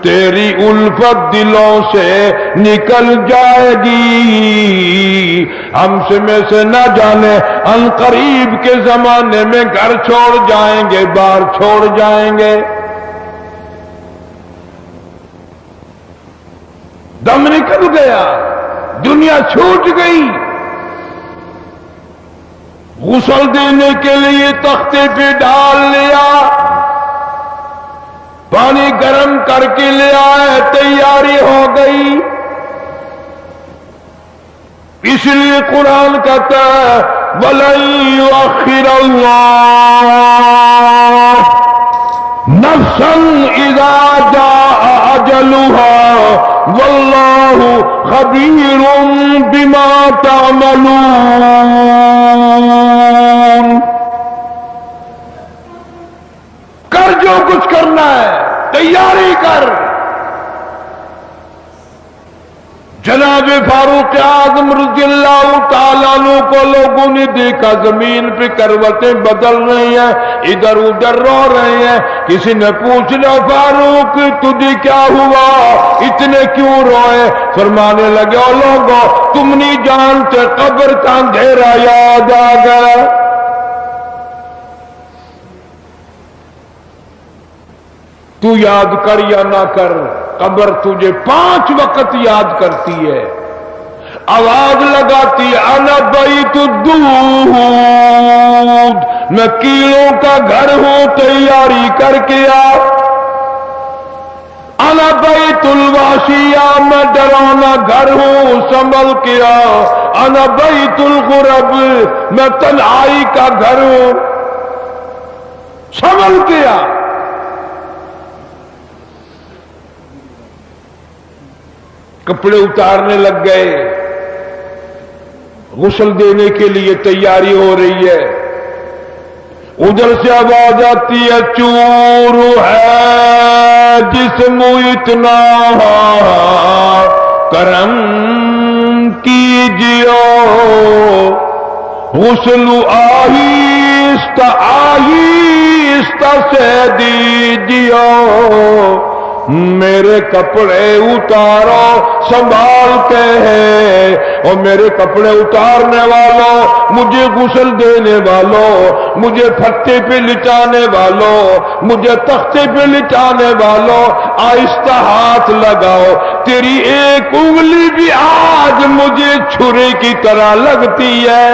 تیری الفت دلوں سے نکل جائے گی، ہم میں سے نہ جانے ان قریب کے زمانے میں گھر چھوڑ جائیں گے، بار چھوڑ جائیں گے، دم نکل گیا، دنیا چھوٹ گئی۔ غسل دینے کے لیے تختے پہ ڈال لیا، پانی گرم کر کے لے آئے، تیاری ہو گئی۔ اس لیے قرآن کہتا ہے وَلَن يُؤَخِّرَ اللَّهُ نَفْسًا إِذَا جَاءَ أَجَلُهَا وَاللَّهُ خَبِيرٌ بِمَا تَعْمَلُونَ۔ کر جو کچھ کرنا ہے، تیاری کر۔ جناب فاروق اعظم رضی اللہ تعالیٰ عنہ کو لوگوں نے دیکھا زمین پہ کروٹیں بدل رہی ہیں، ادھر ادھر رو رہے ہیں۔ کسی نے پوچھ لیا فاروق تجھے کیا ہوا، اتنے کیوں روئے؟ فرمانے لگے او لوگوں تم نہیں جانتے، قبر کا اندھیرا یاد آ گیا۔ تو یاد کر یا نہ کر، قبر تجھے 5 وقت یاد کرتی ہے، آواز لگاتی ہے انا بیت الدود، میں کیلوں کا گھر ہوں تیاری کر کے آ۔ انا بیت الواشیہ، میں ڈرانا گھر ہوں سنبھل کے آ۔ انا بیت الغرب، میں تنہائی کا گھر ہوں سنبھل کے آ۔ کپڑے اتارنے لگ گئے، غسل دینے کے لیے تیاری ہو رہی ہے۔ ادھر سے آواز آتی ہے چور ہے جسم اتنا کرم کیجیو، غسل آہستہ آہستہ سے دیجیو، میرے کپڑے اتارو سنبھال کے ہے، اور میرے کپڑے اتارنے والوں، مجھے غسل دینے والوں، مجھے پھٹے پہ لٹانے والوں، مجھے تختے پہ لٹانے والوں، آہستہ ہاتھ لگاؤ، تیری ایک انگلی بھی آج مجھے چھری کی طرح لگتی ہے۔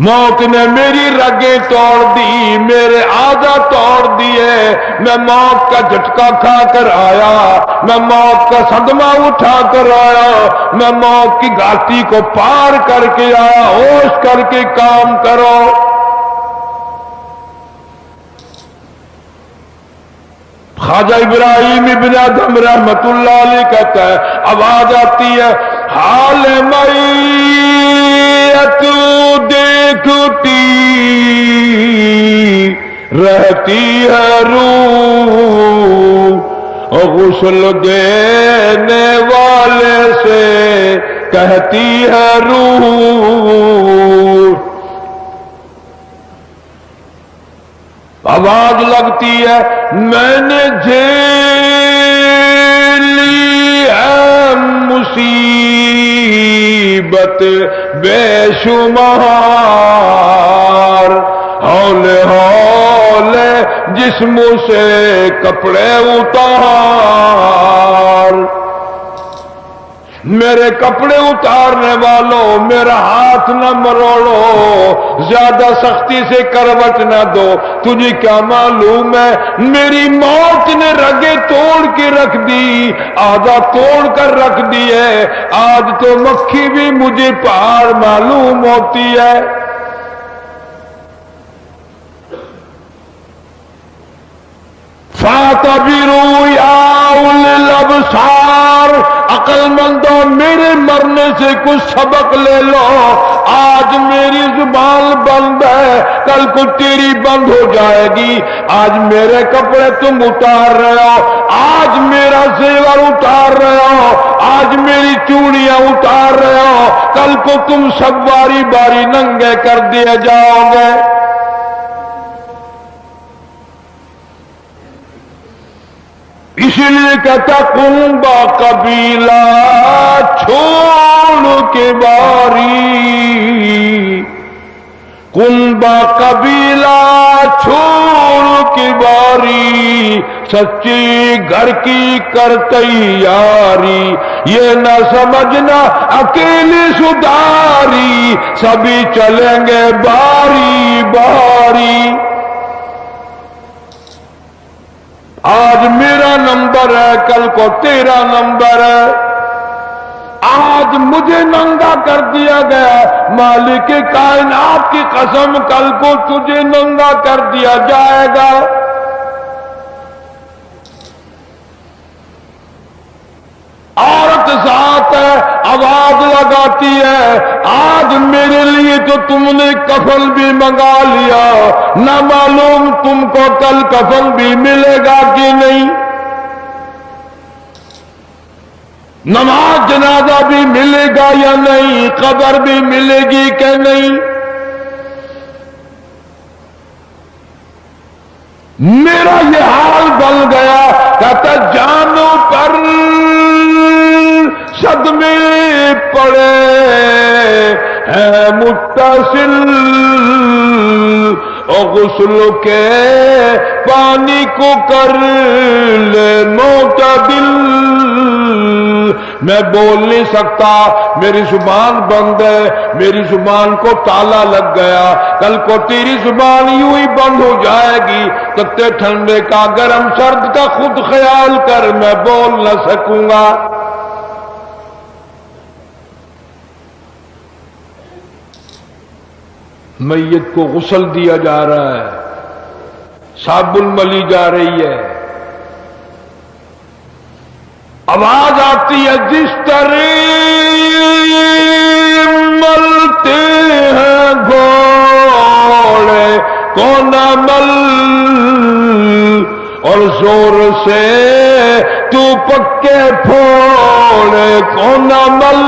موت نے میری رگیں توڑ دی، میرے آدھا توڑ دیے، میں موت کا جھٹکا کھا کر آیا، میں موت کا صدمہ اٹھا کر آیا، میں موت کی گھاٹی کو پار کر کے آیا، ہوش کر کے کام کرو۔ خواجہ ابراہیم ابن ادھم رحمت اللہ علیہ کہتا ہے آواز آتی ہے حال میت دیکھتی رہتی ہے روح، غسل دینے والے سے کہتی ہے روح۔ آواز لگتی ہے میں نے جھیلی ہے مصیبت بے شمار، ہولے ہولے جسم سے کپڑے اتار، میرے کپڑے اتارنے والوں میرا ہاتھ نہ مروڑو، زیادہ سختی سے کروٹ نہ دو، تجھے کیا معلوم ہے میری موت نے رگیں توڑ کے رکھ دی، آدھا توڑ کر رکھ دی ہے، آج تو مکھی بھی مجھے پار معلوم ہوتی ہے۔ فَاعْتَبِرُوا يَا أُولِي الْأَبْصَارِ، عقل مندوں میرے مرنے سے کچھ سبق لے لو، آج میری زبان بند ہے کل کو تیری بند ہو جائے گی، آج میرے کپڑے تم اتار رہے ہو، آج میرا زیور اتار رہے ہو، آج میری چوڑیاں اتار رہے ہو، کل کو تم سب باری باری ننگے کر دیے جاؤ گے۔ اسی لیے کہتا کنبا قبیلہ چھوڑ کے باری، کنبا قبیلہ چھوڑ کے باری، سچی گھر کی کر تیاری، یہ نہ سمجھنا اکیلی سداری، سبھی چلیں گے باری باری۔ آج میرا نمبر ہے، کل کو تیرا نمبر ہے۔ آج مجھے ننگا کر دیا گیا، مالک کائنات کی قسم کل کو تجھے ننگا کر دیا جائے گا۔ عورت ذات ہے، آواز لگاتی ہے، آج میرے لیے تو تم نے کفن بھی منگا لیا، نہ معلوم تم کو کل کفن بھی ملے گا کہ نہیں، نماز جنازہ بھی ملے گا یا نہیں، قبر بھی ملے گی کہ نہیں۔ میرا یہ حال بن گیا، کہتا جانو پر صدمے پڑے ہیں متصل، اور غسل کے پانی کو کر لے معتدل۔ میں بول نہیں سکتا، میری زبان بند ہے، میری زبان کو تالا لگ گیا، کل کو تیری زبان یوں ہی بند ہو جائے گی، تتے ٹھنڈے کا گرم سرد کا خود خیال کر، میں بول نہ سکوں گا۔ میت کو غسل دیا جا رہا ہے، صابن ملی جا رہی ہے، آواز آتی ہے جس طرح ملتے ہیں گھوڑے کو نہ مل، اور زور سے تو پکے پھوڑے کو نہ مل۔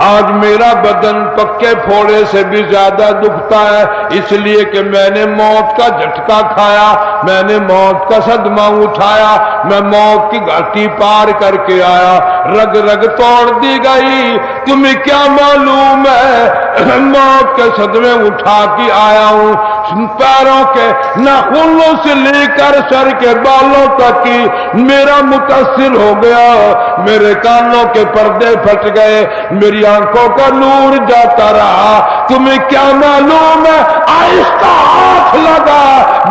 آج میرا بدن پکے پھوڑے سے بھی زیادہ دکھتا ہے، اس لیے کہ میں نے موت کا جھٹکا کھایا، میں نے موت کا صدمہ اٹھایا، میں موت کی گھاٹی پار کر کے آیا، رگ رگ توڑ دی گئی۔ تمہیں کیا معلوم ہے، موت کے صدمے اٹھا کے آیا ہوں، پیروں کے ناخنوں سے لے کر سر کے بالوں تک کی میرا متاثر ہو گیا، میرے کانوں کے پردے پھٹ گئے، میری آنکھوں کا نور جاتا رہا۔ تمہیں کیا معلوم ہے، آہستہ ہاتھ لگا،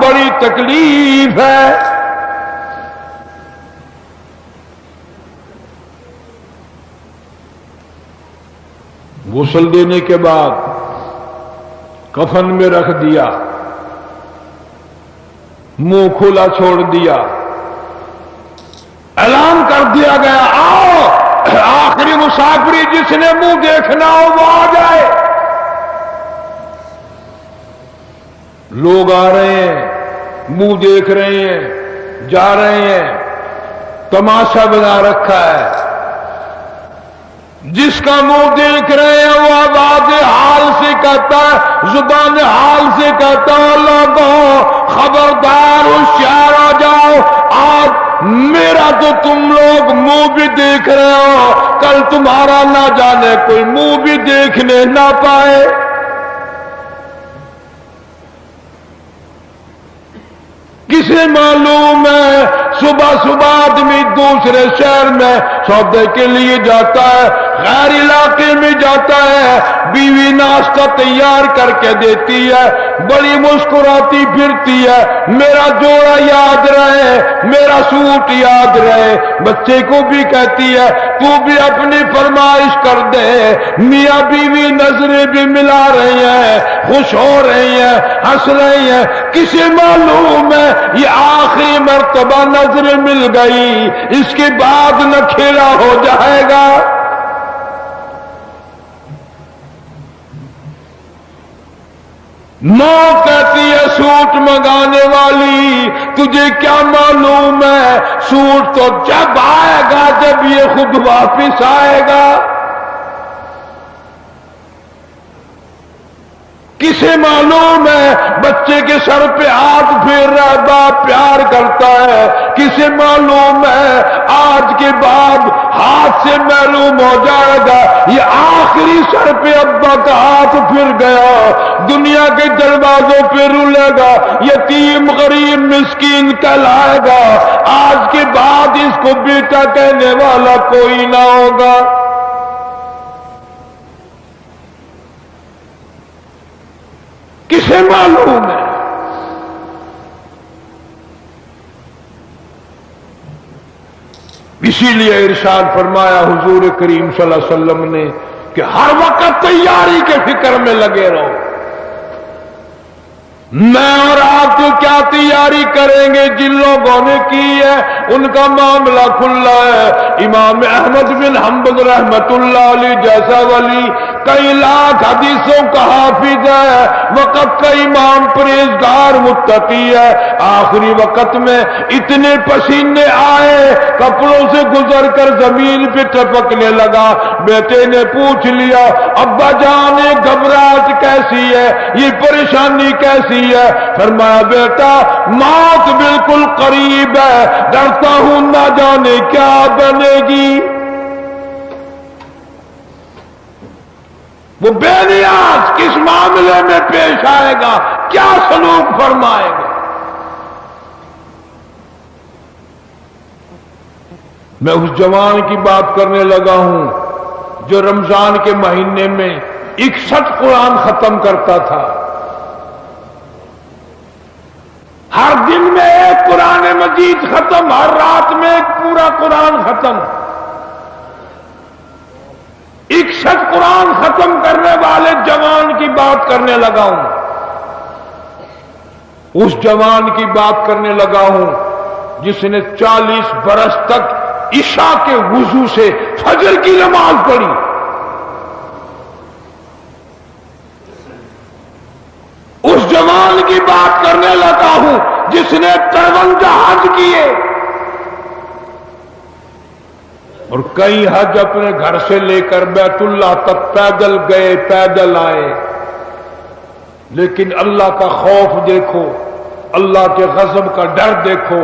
بڑی تکلیف ہے۔ غسل دینے کے بعد کفن میں رکھ دیا، منہ کھلا چھوڑ دیا، اعلان کر دیا گیا آؤ آخری مسافری جس نے منہ دیکھنا ہو وہ آ جائے۔ لوگ آ رہے ہیں، منہ دیکھ رہے ہیں، جا رہے ہیں، تماشا بنا رکھا ہے۔ جس کا منہ دیکھ رہے ہیں وہ آواز حال سے کہتا ہے، زبان حال سے کہتا ہے، لوگوں خبردار ہوشیار آ جاؤ، آج میرا تو تم لوگ منہ بھی دیکھ رہے ہو، کل تمہارا نہ جانے کوئی منہ بھی دیکھنے نہ پائے۔ کسے معلوم ہے صبح صبح آدمی دوسرے شہر میں سودے کے لیے جاتا ہے، غیر علاقے میں جاتا ہے، بیوی ناشتہ تیار کر کے دیتی ہے، بڑی مسکراتی پھرتی ہے، میرا جوڑا یاد رہے، میرا سوٹ یاد رہے، بچے کو بھی کہتی ہے تو بھی اپنی فرمائش کر دے، میاں بیوی نظریں بھی ملا رہی ہیں، خوش ہو رہی ہیں، ہنس رہی ہیں۔ کسے معلوم ہے یہ آخری مرتبہ نظر مل گئی، اس کے بعد نہ کھیلا ہو جائے گا۔ ماں کہتی ہے سوٹ منگانے والی تجھے کیا معلوم ہے، سوٹ تو جب آئے گا جب یہ خود واپس آئے گا۔ کسے معلوم ہے بچے دوسرے کے سر پہ ہاتھ پھیر رہا ہے، باپ پیار کرتا ہے، کسے معلوم ہے آج کے بعد ہاتھ سے محروم ہو جائے گا، یہ آخری سر پہ ابا کا ہاتھ پھر گیا، دنیا کے دروازوں پہ رولے گا، یتیم غریب مسکین کہلائے گا، آج کے بعد اس کو بیٹا کہنے والا کوئی نہ ہوگا۔ کسے معلوم ہے؟ اسی لیے ارشاد فرمایا حضور کریم صلی اللہ علیہ وسلم نے کہ ہر وقت تیاری کے فکر میں لگے رہو۔ میں اور آپ تو کیا تیاری کریں گے؟ جن لوگوں نے کی ہے ان کا معاملہ کھلا ہے۔ امام احمد بن حنبل رحمت اللہ علیہ جیسا ولی کئی لاکھ حدیثوں کا حافظ ہے، وقت کا امام پرہیزگار متقی ہے، آخری وقت میں اتنے پسینے آئے کپڑوں سے گزر کر زمین پہ ٹپکنے لگا، بیٹے نے پوچھ لیا ابا جان یہ گھبراہٹ کیسی ہے، یہ پریشانی کیسی ہے؟ فرمایا بیٹا موت بالکل قریب ہے، ڈرتا ہوں نہ جانے کیا بنے گی۔ وہ بے نیاز کس معاملے میں پیش آئے گا، کیا سلوک فرمائے گا؟ میں اس جوان کی بات کرنے لگا ہوں جو رمضان کے مہینے میں 61 قرآن ختم کرتا تھا، ہر دن میں ایک قرآن مجید ختم، ہر رات میں ایک پورا قرآن ختم، 61 قرآن ختم کرنے والے جوان کی بات کرنے لگا ہوں، اس جوان کی بات کرنے لگا ہوں جس نے 40 برس تک عشاء کے وضو سے فجر کی نماز پڑھی، اس جوان کی بات کرنے لگا ہوں جس نے 53 حج کیے اور کئی حج اپنے گھر سے لے کر بیت اللہ تک پیدل گئے پیدل آئے، لیکن اللہ کا خوف دیکھو، اللہ کے غضب کا ڈر دیکھو،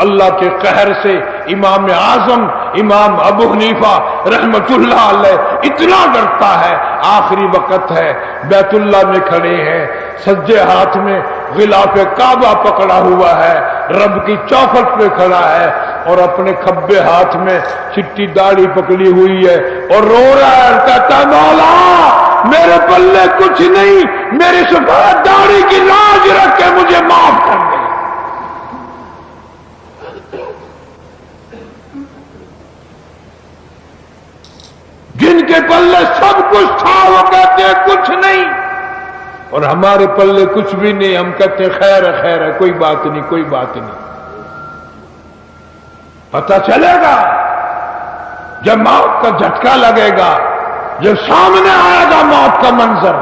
اللہ کے قہر سے امام اعظم امام ابو حنیفہ رحمت اللہ علیہ اتنا ڈرتا ہے، آخری وقت ہے بیت اللہ میں کھڑے ہیں، سجے ہاتھ میں غلاف کعبہ پکڑا ہوا ہے، رب کی چوکھٹ پہ کھڑا ہے اور اپنے کھبے ہاتھ میں چٹی داڑھی پکڑی ہوئی ہے اور رو رہا ہے، کہتا ہے مولا میرے پلے کچھ نہیں، میری سفید داڑھی کی لاج رکھ کے مجھے معاف کر دے۔ جن کے پلے سب کچھ تھا وہ کہتے ہیں کچھ نہیں، اور ہمارے پلے کچھ بھی نہیں، ہم کہتے ہیں خیر ہے خیر ہے، کوئی بات نہیں کوئی بات نہیں۔ پتہ چلے گا جب موت کا جھٹکا لگے گا، جب سامنے آئے گا موت کا منظر۔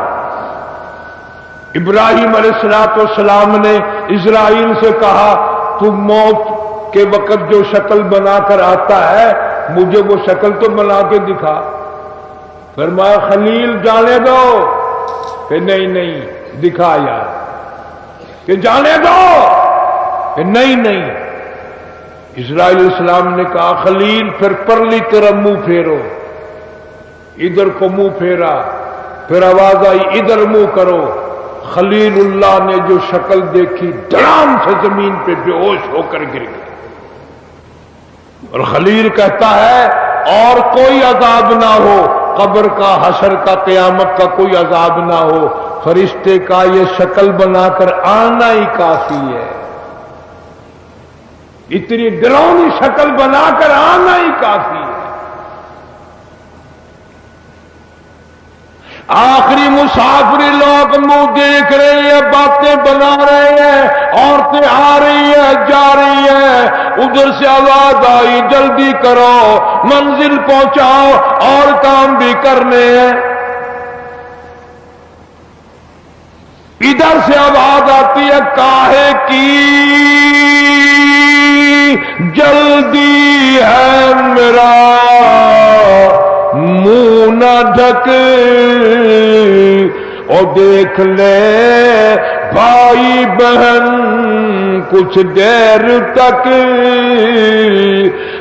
ابراہیم علیہ السلام نے اسرائیل سے کہا تو موت کے وقت جو شکل بنا کر آتا ہے مجھے وہ شکل تو بنا کے دکھا، فرمایا خلیل جانے دو، کہ نہیں نہیں دکھا یار، کہ جانے دو، کہ نہیں نہیں۔ اسرائیل علیہ السلام نے کہا خلیل پھر پرلی طرف منہ پھیرو، ادھر کو منہ پھیرا، پھر آواز آئی ادھر منہ کرو، خلیل اللہ نے جو شکل دیکھی دھڑام سے زمین پہ بے ہوش ہو کر گر گئے، اور خلیل کہتا ہے اور کوئی عذاب نہ ہو، قبر کا حشر کا قیامت کا کوئی عذاب نہ ہو، فرشتے کا یہ شکل بنا کر آنا ہی کافی ہے، اتنی ڈراؤنی شکل بنا کر آنا ہی کافی ہے۔ آخری مسافری لوگ منہ دیکھ رہے ہیں، باتیں بنا رہے ہیں، عورتیں آ رہی ہیں جا رہی ہیں، ادھر سے آواز آئی جلدی کرو منزل پہنچاؤ اور کام بھی کرنے ہیں، ادھر سے آواز آتی ہے کاہے کی جلدی ہے میرا منہ نہ ڈھک، اور دیکھ لے بھائی بہن کچھ دیر تک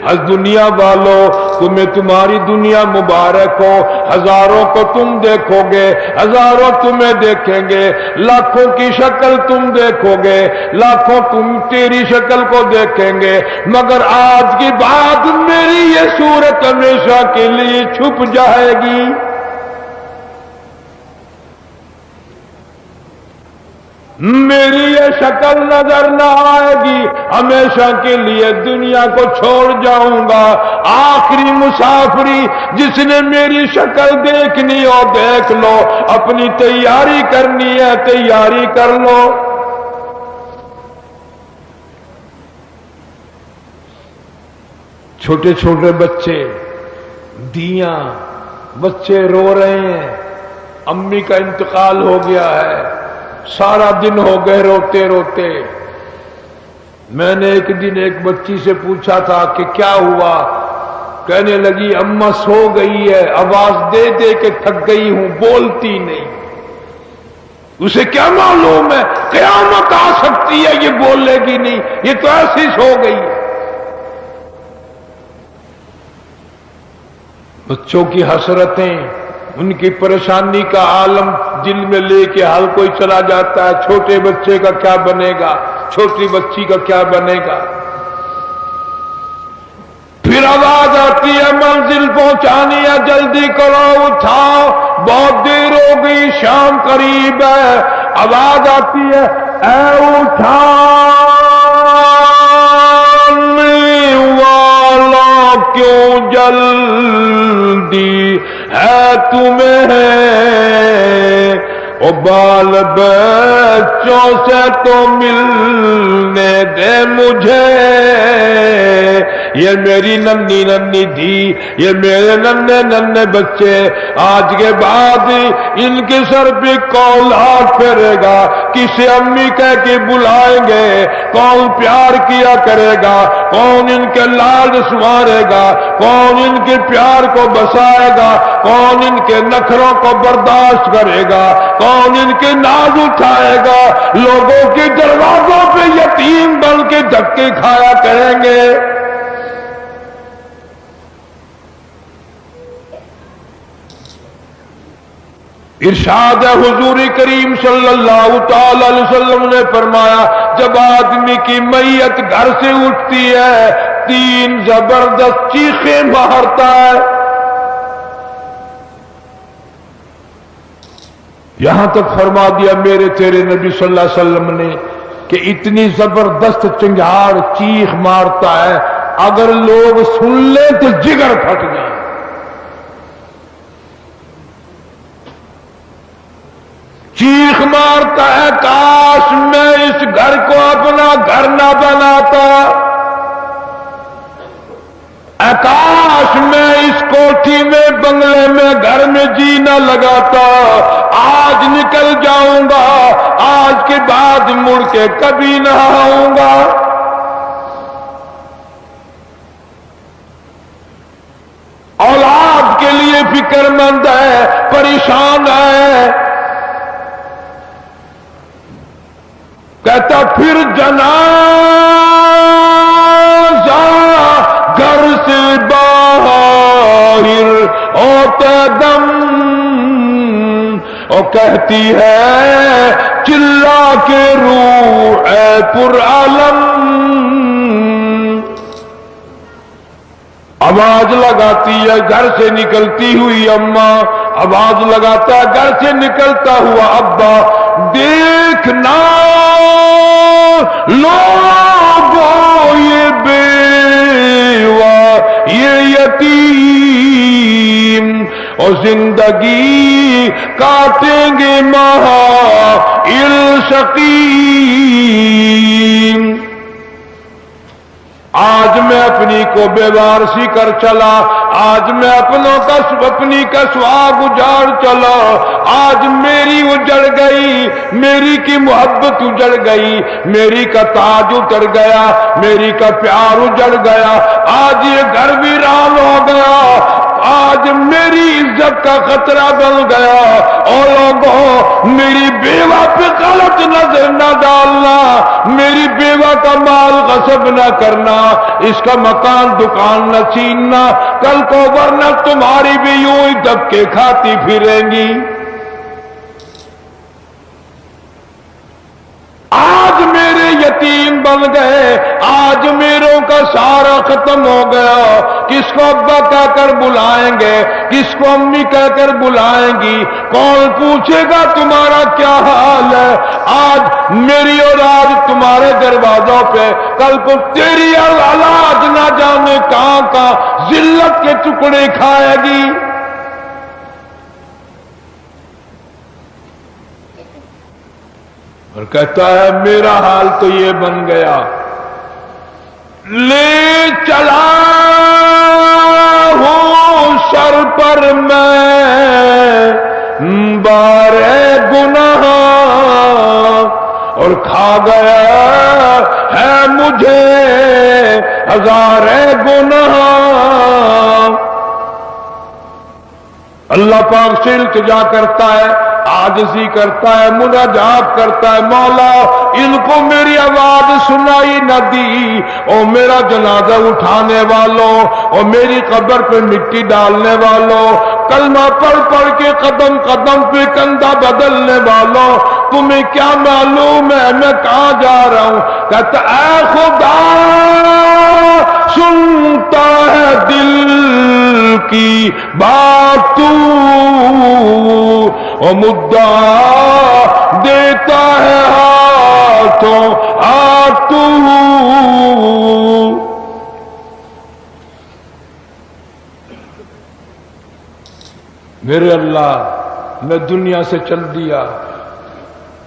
از دنیا والوں تمہیں تمہاری دنیا مبارک ہو، ہزاروں کو تم دیکھو گے، ہزاروں تمہیں دیکھیں گے، لاکھوں کی شکل تم دیکھو گے، لاکھوں تم تیری شکل کو دیکھیں گے، مگر آج کی بات میری یہ صورت ہمیشہ کے لیے چھپ جائے گی۔ میری یہ شکل نظر نہ آئے گی، ہمیشہ کے لیے دنیا کو چھوڑ جاؤں گا۔ آخری مسافری جس نے میری شکل دیکھنی ہو دیکھ لو، اپنی تیاری کرنی ہے تیاری کر لو۔ چھوٹے چھوٹے بچے، دیاں، بچے رو رہے ہیں، امی کا انتقال ہو گیا ہے، سارا دن ہو گئے روتے روتے۔ میں نے ایک دن ایک بچی سے پوچھا تھا کہ کیا ہوا؟ کہنے لگی اماں سو گئی ہے، آواز دے دے کے تھک گئی ہوں، بولتی نہیں۔ اسے کیا معلوم ہے قیامت آ سکتی ہے، یہ بولے گی نہیں، یہ تو ایسی سو گئی ہے۔ بچوں کی حسرتیں، ان کی پریشانی کا عالم دل میں لے کے ہر کوئی چلا جاتا ہے۔ چھوٹے بچے کا کیا بنے گا، چھوٹی بچی کا کیا بنے گا؟ پھر آواز آتی ہے منزل پہنچانی ہے، جلدی کرو اٹھاؤ، بہت دیر ہو گئی، شام قریب ہے۔ آواز آتی ہے اے اٹھانے والا کیوں جلدی ہے تمہیں، او بال بچوں سے تو ملنے دے مجھے، یہ میری ننھی ننھی دھی، یہ میرے ننھے ننھے بچے، آج کے بعد ان کے سر پہ کون ہاتھ پھیرے گا، کسے امی کہہ کے بلائیں گے، کون پیار کیا کرے گا، کون ان کے لال سنوارے گا، کون ان کے پیار کو بسائے گا، کون ان کے نخروں کو برداشت کرے گا، کون ان کے ناز اٹھائے گا؟ لوگوں کے دروازوں پہ یتیم بن کے دھکے کھایا کریں گے۔ ارشاد حضور کریم صلی اللہ تعالی علیہ وسلم نے فرمایا، جب آدمی کی میت گھر سے اٹھتی ہے، تین زبردست چیخیں مارتا ہے۔ یہاں تک فرما دیا میرے تیرے نبی صلی اللہ علیہ وسلم نے کہ اتنی زبردست چنگھاڑ چیخ مارتا ہے، اگر لوگ سن لیں تو جگر پھٹ جائے۔ چیخ مارتا ہے کاش میں اس گھر کو اپنا گھر نہ بناتا، کاش میں اس کوٹھی میں بنگلے میں گھر میں جی نہ لگاتا، آج نکل جاؤں گا، آج کے بعد مڑ کے کبھی نہ آؤں گا۔ اولاد کے لیے فکر مند ہے، پریشان ہے، کہتا پھر جنازہ گھر سے باہر ہوتے دم، اور کہتی ہے چلا کے روح اے پرعالم، آواز لگاتی ہے گھر سے نکلتی ہوئی اماں، آواز لگاتا ہے گھر سے نکلتا ہوا ابا، دیکھنا لوگوں یہ بیوہ یہ یتیم، اور زندگی کاٹیں گے مہائل شقیم۔ آج میں اپنی کو بیوارسی کر چلا، آج میں اپنی کسوا گجار چلا، آج میری اجڑ گئی، میری کی محبت اجڑ گئی، میری کا تاج اتر گیا، میری کا پیار اجڑ گیا، آج یہ گھر ویران ہو گیا، آج میری عزت کا خطرہ بن گیا۔ اور لوگوں میری بیوہ پہ غلط نظر نہ ڈالنا، میری بیوہ کا مال غصب نہ کرنا، اس کا مکان دکان نہ چھیننا، کل کو ورنہ تمہاری بھی یوں ہی دھکے کھاتی پھریں گی۔ آج میرے یتیم بن گئے، آج میروں کا سارا ختم ہو گیا۔ کس کو ابا کہہ کر بلائیں گے، کس کو امی کہہ کر بلائیں گی، کون پوچھے گا تمہارا کیا حال ہے؟ آج میری اور آج تمہارے دروازوں پہ، کل کو تیری اولاد نہ جانے کہاں کا ذلت کے ٹکڑے کھائے گی۔ اور کہتا ہے میرا حال تو یہ بن گیا، لے چلا ہوں سر پر میں بار گناہ، اور کھا گیا ہے مجھے ہزار گناہ۔ اللہ پاک سے التجا کرتا ہے، عاجزی کرتا ہے، مناجات کرتا ہے، مولا ان کو میری آواز سنائی نہ دی، او میرا جنازہ اٹھانے والوں، او میری قبر پہ مٹی ڈالنے والوں، کلمہ پڑھ پڑھ کے قدم قدم پہ کندھا بدلنے والوں، تمہیں کیا معلوم ہے میں کہاں جا رہا ہوں؟ کہتا اے خدا سنتا ہے دل کی بات تو، اور مدعا دیتا ہے ہاتھوں ہاتھ تو۔ میرے اللہ میں دنیا سے چل دیا،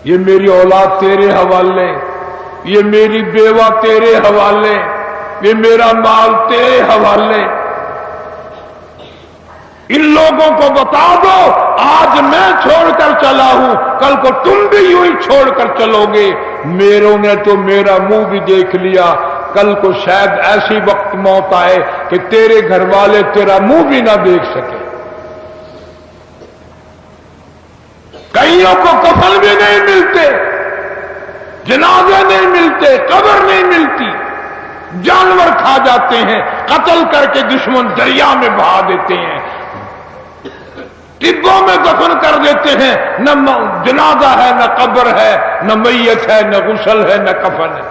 یہ میری اولاد تیرے حوالے، یہ میری بیوہ تیرے حوالے، یہ میرا مال تیرے حوالے۔ ان لوگوں کو بتا دو آج میں چھوڑ کر چلا ہوں، کل کو تم بھی یوں ہی چھوڑ کر چلو گے۔ میروں نے تو میرا منہ بھی دیکھ لیا، کل کو شاید ایسی وقت موت آئے کہ تیرے گھر والے تیرا منہ بھی نہ دیکھ سکے۔ کئیوں کو کفن بھی نہیں ملتے، جنازے نہیں ملتے، قبر نہیں ملتی، جانور کھا جاتے ہیں، قتل کر کے دشمن دریا میں بہا دیتے ہیں، ٹبوں میں دفن کر دیتے ہیں، نہ جنازہ ہے، نہ قبر ہے، نہ میت ہے، نہ غسل ہے، نہ کفن ہے۔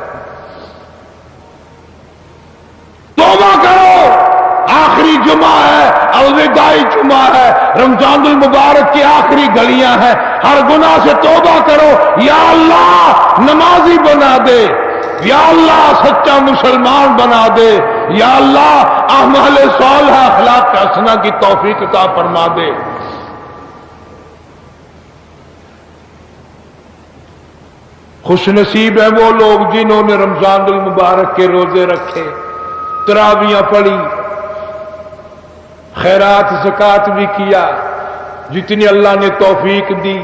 توبہ کرو، آخری جمعہ ہے، الوداعی جمعہ ہے، رمضان المبارک کی آخری گھڑیاں ہیں، ہر گناہ سے توبہ کرو۔ یا اللہ نمازی بنا دے، یا اللہ سچا مسلمان بنا دے، یا اللہ اعمال صالحہ اخلاق حسنہ کی توفیق عطا فرما دے۔ خوش نصیب ہیں وہ لوگ جنہوں نے رمضان المبارک کے روزے رکھے، تراویاں پڑھی، خیرات زکات بھی کیا، جتنی اللہ نے توفیق دی۔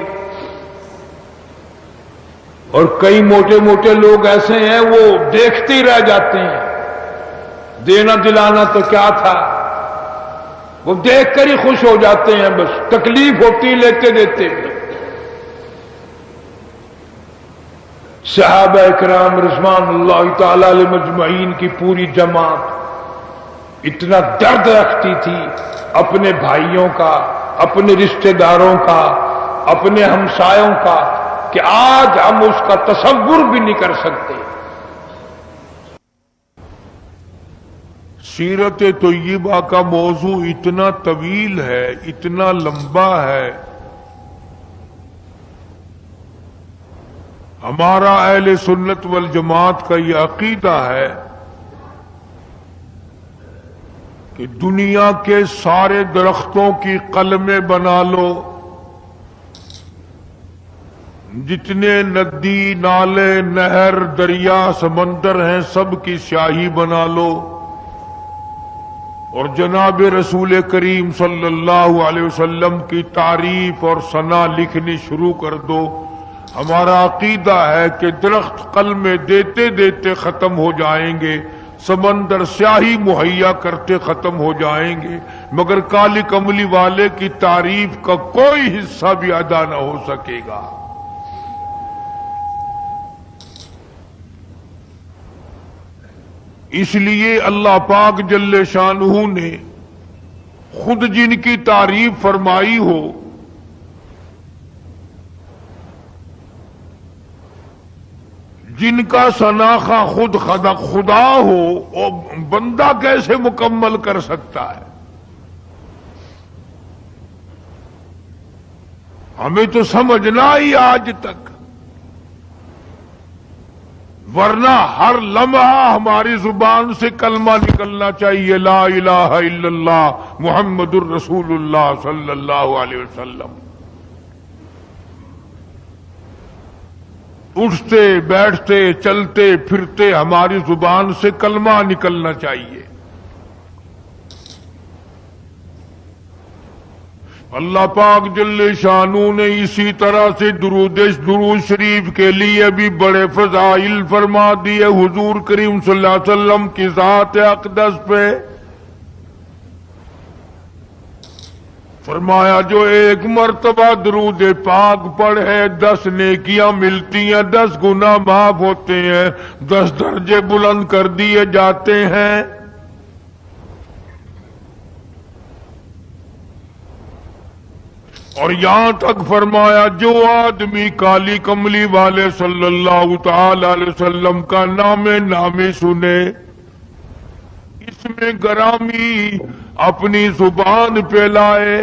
اور کئی موٹے موٹے لوگ ایسے ہیں وہ دیکھتے ہی رہ جاتے ہیں، دینا دلانا تو کیا تھا، وہ دیکھ کر ہی خوش ہو جاتے ہیں، بس تکلیف ہوتی لیتے دیتے۔ صحابہ اکرام رضوان اللہ تعالی علیہ مجمعین کی پوری جماعت اتنا درد رکھتی تھی اپنے بھائیوں کا، اپنے رشتہ داروں کا، اپنے ہمسایوں کا، کہ آج ہم اس کا تصور بھی نہیں کر سکتے۔ سیرت طیبہ کا موضوع اتنا طویل ہے، اتنا لمبا ہے، ہمارا اہل سنت والجماعت کا یہ عقیدہ ہے کہ دنیا کے سارے درختوں کی قلمیں بنا لو، جتنے ندی نالے نہر دریا سمندر ہیں سب کی سیاہی بنا لو، اور جناب رسول کریم صلی اللہ علیہ وسلم کی تعریف اور ثنا لکھنی شروع کر دو۔ ہمارا عقیدہ ہے کہ درخت قلمیں دیتے دیتے ختم ہو جائیں گے، سمندر سیاہی مہیا کرتے ختم ہو جائیں گے، مگر کالی کملی والے کی تعریف کا کوئی حصہ بھی ادا نہ ہو سکے گا۔ اس لیے اللہ پاک جل شانہ نے خود جن کی تعریف فرمائی ہو، جن کا شناخہ خود خدا ہو، اور بندہ کیسے مکمل کر سکتا ہے؟ ہمیں تو سمجھنا ہی آج تک، ورنہ ہر لمحہ ہماری زبان سے کلمہ نکلنا چاہیے، لا الہ الا اللہ محمد الرسول اللہ صلی اللہ علیہ وسلم۔ اٹھتے بیٹھتے چلتے پھرتے ہماری زبان سے کلمہ نکلنا چاہیے۔ اللہ پاک جل شانہ نے اسی طرح سے درود شریف کے لیے بھی بڑے فضائل فرما دیے حضور کریم صلی اللہ علیہ وسلم کی ذات اقدس پہ۔ فرمایا جو ایک مرتبہ درود پاک پڑھے 10 نیکیاں ملتی ہیں، 10 گناہ معاف ہوتے ہیں، 10 درجے بلند کر دیے جاتے ہیں۔ اور یہاں تک فرمایا جو آدمی کالی کملی والے صلی اللہ تعالی علیہ وسلم کا نامی سنے، اس میں گرامی اپنی زبان پہ لائے،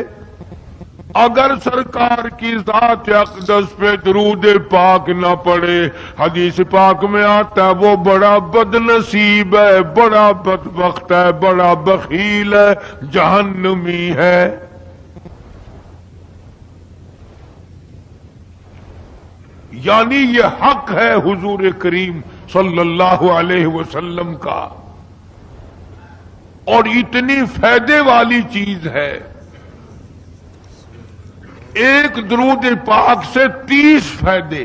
اگر سرکار کی ذات اقدس پہ درود پاک نہ پڑے، حدیث پاک میں آتا ہے وہ بڑا بد نصیب ہے، بڑا بدبخت ہے، بڑا بخیل ہے، جہنمی ہے۔ یعنی یہ حق ہے حضور کریم صلی اللہ علیہ وسلم کا، اور اتنی فائدے والی چیز ہے۔ ایک درود پاک سے 30 فائدے،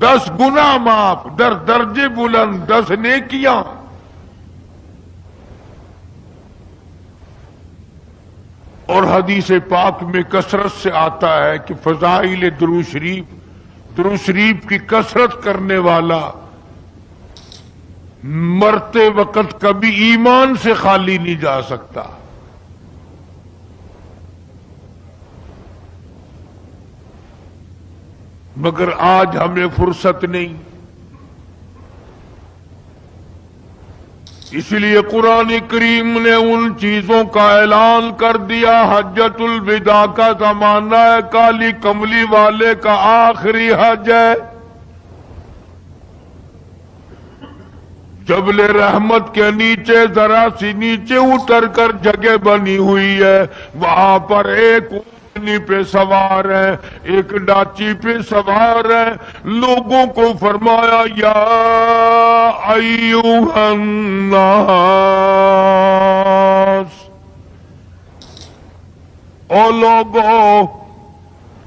10 گناہ معاف، 10 درجے بلند، 10 نیکیاں۔ اور حدیث پاک میں کثرت سے آتا ہے کہ فضائل درود شریف کی کثرت کرنے والا مرتے وقت کبھی ایمان سے خالی نہیں جا سکتا۔ مگر آج ہمیں فرصت نہیں، اس لیے قرآن کریم نے ان چیزوں کا اعلان کر دیا۔ حجۃ الوداع کا زمانہ ہے، کالی کملی والے کا آخری حج ہے۔ جبل رحمت کے نیچے ذرا سی نیچے اتر کر جگہ بنی ہوئی ہے، وہاں پر ایک اونٹنی پہ سوار ہے، ایک ڈاچی پہ سوار ہے، لوگوں کو فرمایا یا ایھا الناس، او لوگوں،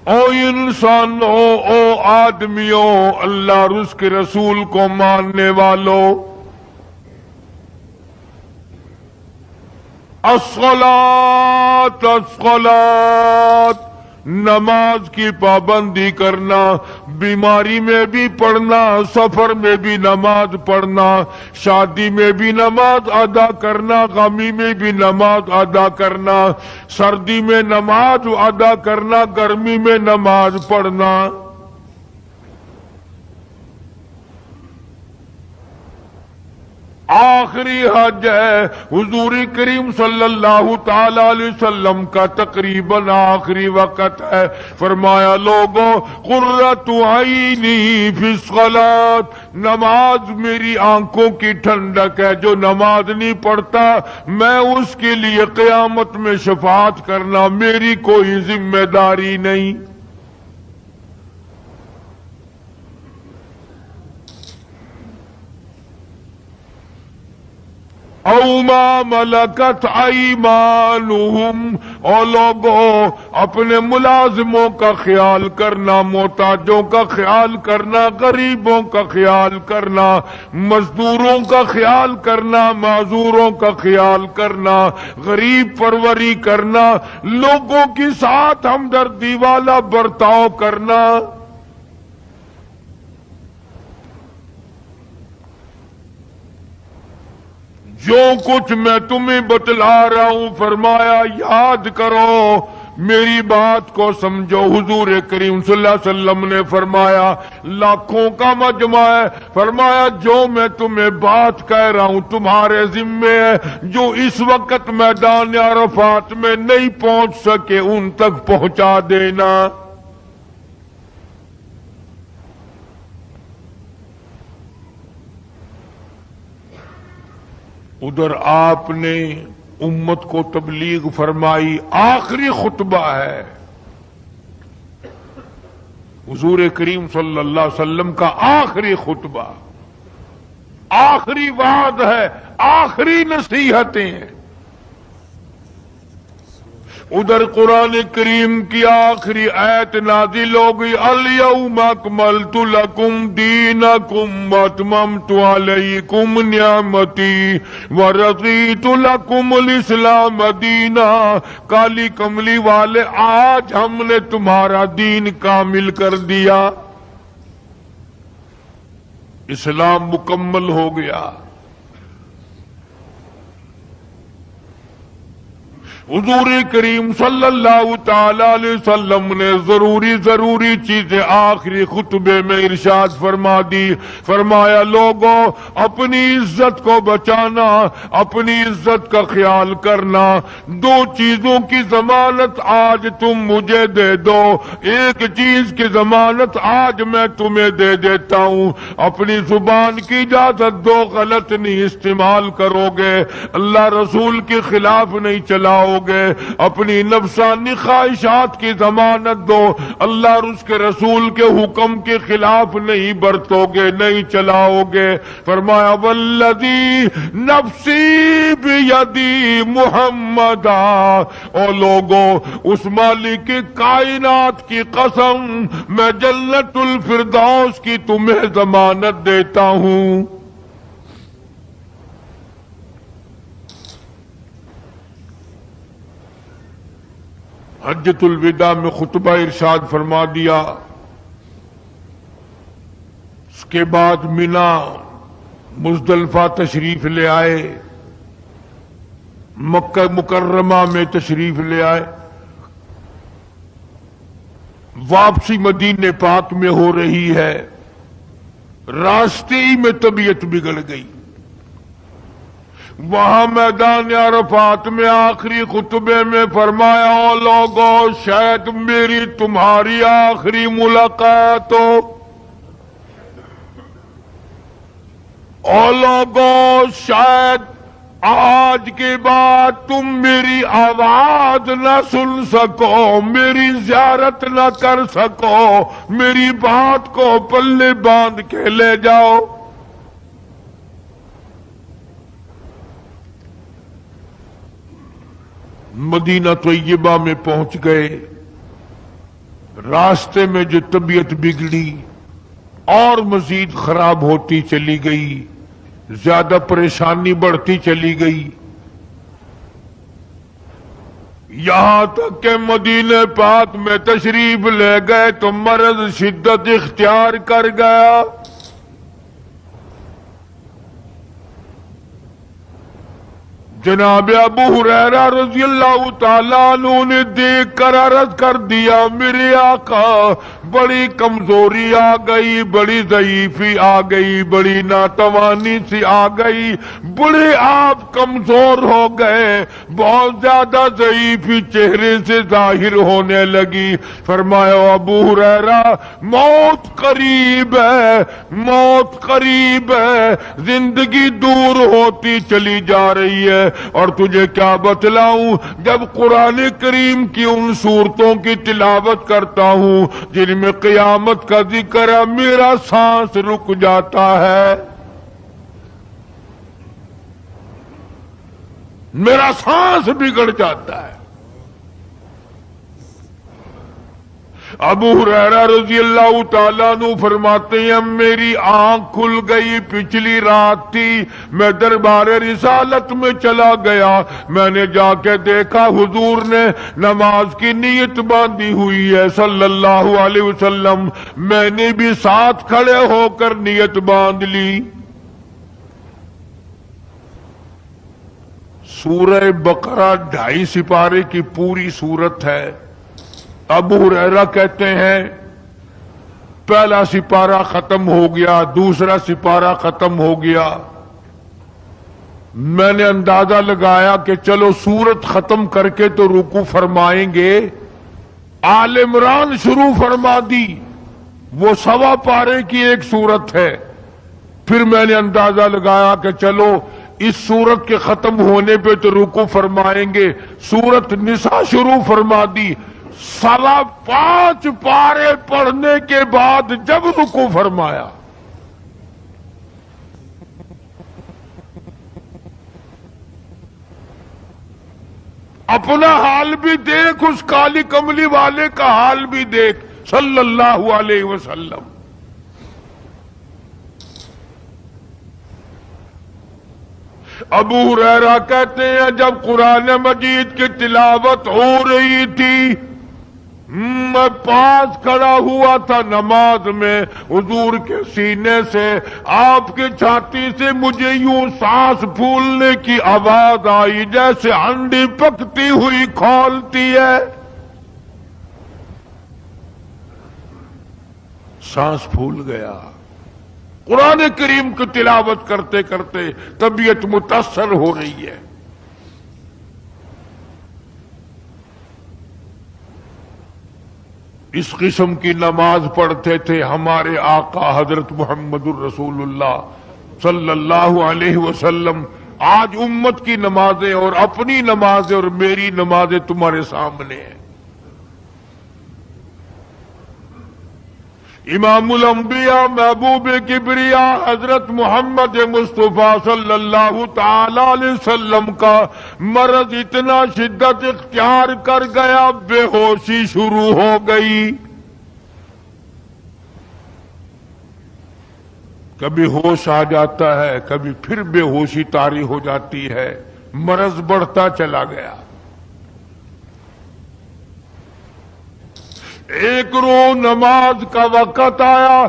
او انسانوں، او آدمیوں، اللہ اور اس کے رسول کو ماننے والوں، الصلاۃ الصلاۃ، نماز کی پابندی کرنا، بیماری میں بھی پڑھنا، سفر میں بھی نماز پڑھنا، شادی میں بھی نماز ادا کرنا، غمی میں بھی نماز ادا کرنا، سردی میں نماز ادا کرنا، گرمی میں نماز پڑھنا۔ آخری حج ہے حضور کریم صلی اللہ تعالی علیہ وسلم کا، تقریباً آخری وقت ہے۔ فرمایا لوگوں، قرۃ عینی فی الصلاۃ، نماز میری آنکھوں کی ٹھنڈک ہے، جو نماز نہیں پڑھتا میں اس کے لیے قیامت میں شفاعت کرنا میری کوئی ذمہ داری نہیں۔ او ما ملکت ایمانہم، اور لوگوں اپنے ملازموں کا خیال کرنا، محتاجوں کا خیال کرنا، غریبوں کا خیال کرنا، مزدوروں کا خیال کرنا، معذوروں کا خیال کرنا، غریب پروری کرنا، لوگوں کے ساتھ ہمدردی والا برتاؤ کرنا۔ جو کچھ میں تمہیں بتلا رہا ہوں فرمایا یاد کرو، میری بات کو سمجھو۔ حضور کریم صلی اللہ علیہ وسلم نے فرمایا لاکھوں کا مجمع ہے، فرمایا جو میں تمہیں بات کہہ رہا ہوں تمہارے ذمے ہے، جو اس وقت میدان عرفات میں نہیں پہنچ سکے ان تک پہنچا دینا۔ ادھر آپ نے امت کو تبلیغ فرمائی، آخری خطبہ ہے حضور کریم صلی اللہ علیہ وسلم کا، آخری خطبہ، آخری وعد ہے، آخری نصیحتیں ہیں۔ ادھر قرآن کریم کی آخری آیت نازل ہو گئی، الیوم اکملت لکم دینکم واتممت علیکم نعمتی ورضیت لکم الاسلام دینا۔ کالی کملی والے آج ہم نے تمہارا دین کامل کر دیا، اسلام مکمل ہو گیا۔ حضور کریم صلی اللہ تعالی علیہ وسلم نے ضروری چیزیں آخری خطبے میں ارشاد فرما دی، فرمایا لوگوں اپنی عزت کو بچانا، اپنی عزت کا خیال کرنا۔ دو چیزوں کی ضمانت آج تم مجھے دے دو، ایک چیز کی ضمانت آج میں تمہیں دے دیتا ہوں، اپنی زبان کی اجازت دو، غلط نہیں استعمال کرو گے، اللہ رسول کے خلاف نہیں چلاؤ گے، اپنی نفسانی خواہشات کی ضمانت دو، اللہ اور اس کے رسول کے حکم کے خلاف نہیں برتو گے، نہیں چلاؤ گے۔ فرمایا والذی نفسی بیدی محمدا، او لوگوں اس مالک کائنات کی قسم میں جنت الفردوس کی تمہیں ضمانت دیتا ہوں۔ حجۃ الوداع میں خطبہ ارشاد فرما دیا، اس کے بعد مینا مزدلفہ تشریف لے آئے، مکہ مکرمہ میں تشریف لے آئے، واپسی مدینے پاک میں ہو رہی ہے، راستے ہی میں طبیعت بگڑ گئی۔ وہاں میدان عرفات میں آخری خطبے میں فرمایا او لوگوں شاید میری تمہاری آخری ملاقات ہو، او لوگوں شاید آج کے بعد تم میری آواز نہ سن سکو، میری زیارت نہ کر سکو، میری بات کو پلے باندھ کے لے جاؤ۔ مدینہ طیبہ میں پہنچ گئے، راستے میں جو طبیعت بگڑی اور مزید خراب ہوتی چلی گئی، زیادہ پریشانی بڑھتی چلی گئی، یہاں تک کہ مدینہ پاک میں تشریف لے گئے تو مرض شدت اختیار کر گیا۔ جناب ابو ہریرہ رضی اللہ تعالیٰ عنہ نے دیکھ کر عرض کر دیا میرے آقا بڑی کمزوری آ گئی، بڑی ضعیفی آ گئی، بڑی ناتوانی سی آ گئی، بڑے آپ کمزور ہو گئے، بہت زیادہ ضعیفی چہرے سے ظاہر ہونے لگی۔ فرمایا ابو ہریرہ موت قریب ہے، موت قریب ہے، زندگی دور ہوتی چلی جا رہی ہے، اور تجھے کیا بتلاؤں جب قرآن کریم کی ان صورتوں کی تلاوت کرتا ہوں جن میں قیامت کا ذکر ہے، میرا سانس رک جاتا ہے، میرا سانس بگڑ جاتا ہے۔ ابو ہریرہ رضی اللہ تعالیٰ عنہ فرماتے ہیں میری آنکھ کھل گئی، پچھلی رات تھی، میں دربار رسالت میں چلا گیا، میں نے جا کے دیکھا حضور نے نماز کی نیت باندھی ہوئی ہے صلی اللہ علیہ وسلم، میں نے بھی ساتھ کھڑے ہو کر نیت باندھ لی۔ سورہ بقرہ 2.5 سپارے کی پوری سورت ہے۔ ابو ہریرہ کہتے ہیں پہلا سپارہ ختم ہو گیا، دوسرا سپارہ ختم ہو گیا، میں نے اندازہ لگایا کہ چلو سورت ختم کر کے تو رکوع فرمائیں گے، آل عمران شروع فرما دی، وہ 1.25 پارے کی ایک سورت ہے۔ پھر میں نے اندازہ لگایا کہ چلو اس سورت کے ختم ہونے پہ تو رکوع فرمائیں گے، سورت نساء شروع فرما دی، 5.25 پارے پڑھنے کے بعد جب رکوع فرمایا، اپنا حال بھی دیکھ، اس کالی کملی والے کا حال بھی دیکھ صلی اللہ علیہ وسلم۔ ابو ہریرہ کہتے ہیں جب قرآن مجید کی تلاوت ہو رہی تھی میں پاس کھڑا ہوا تھا نماز میں، حضور کے سینے سے، آپ کی چھاتی سے مجھے یوں سانس پھولنے کی آواز آئی جیسے ہنڈی پکتی ہوئی کھولتی ہے، سانس پھول گیا۔ قرآن کریم کی تلاوت کرتے کرتے طبیعت متاثر ہو رہی ہے۔ اس قسم کی نماز پڑھتے تھے ہمارے آقا حضرت محمد الرسول اللہ صلی اللہ علیہ وسلم۔ آج امت کی نمازیں اور اپنی نمازیں اور میری نمازیں تمہارے سامنے ہیں۔ امام الانبیاء محبوب کبریا حضرت محمد مصطفیٰ صلی اللہ تعالی علیہ وسلم کا مرض اتنا شدت اختیار کر گیا، بے ہوشی شروع ہو گئی۔ کبھی ہوش آ جاتا ہے، کبھی پھر بے ہوشی طاری ہو جاتی ہے، مرض بڑھتا چلا گیا۔ ایک روز نماز کا وقت آیا،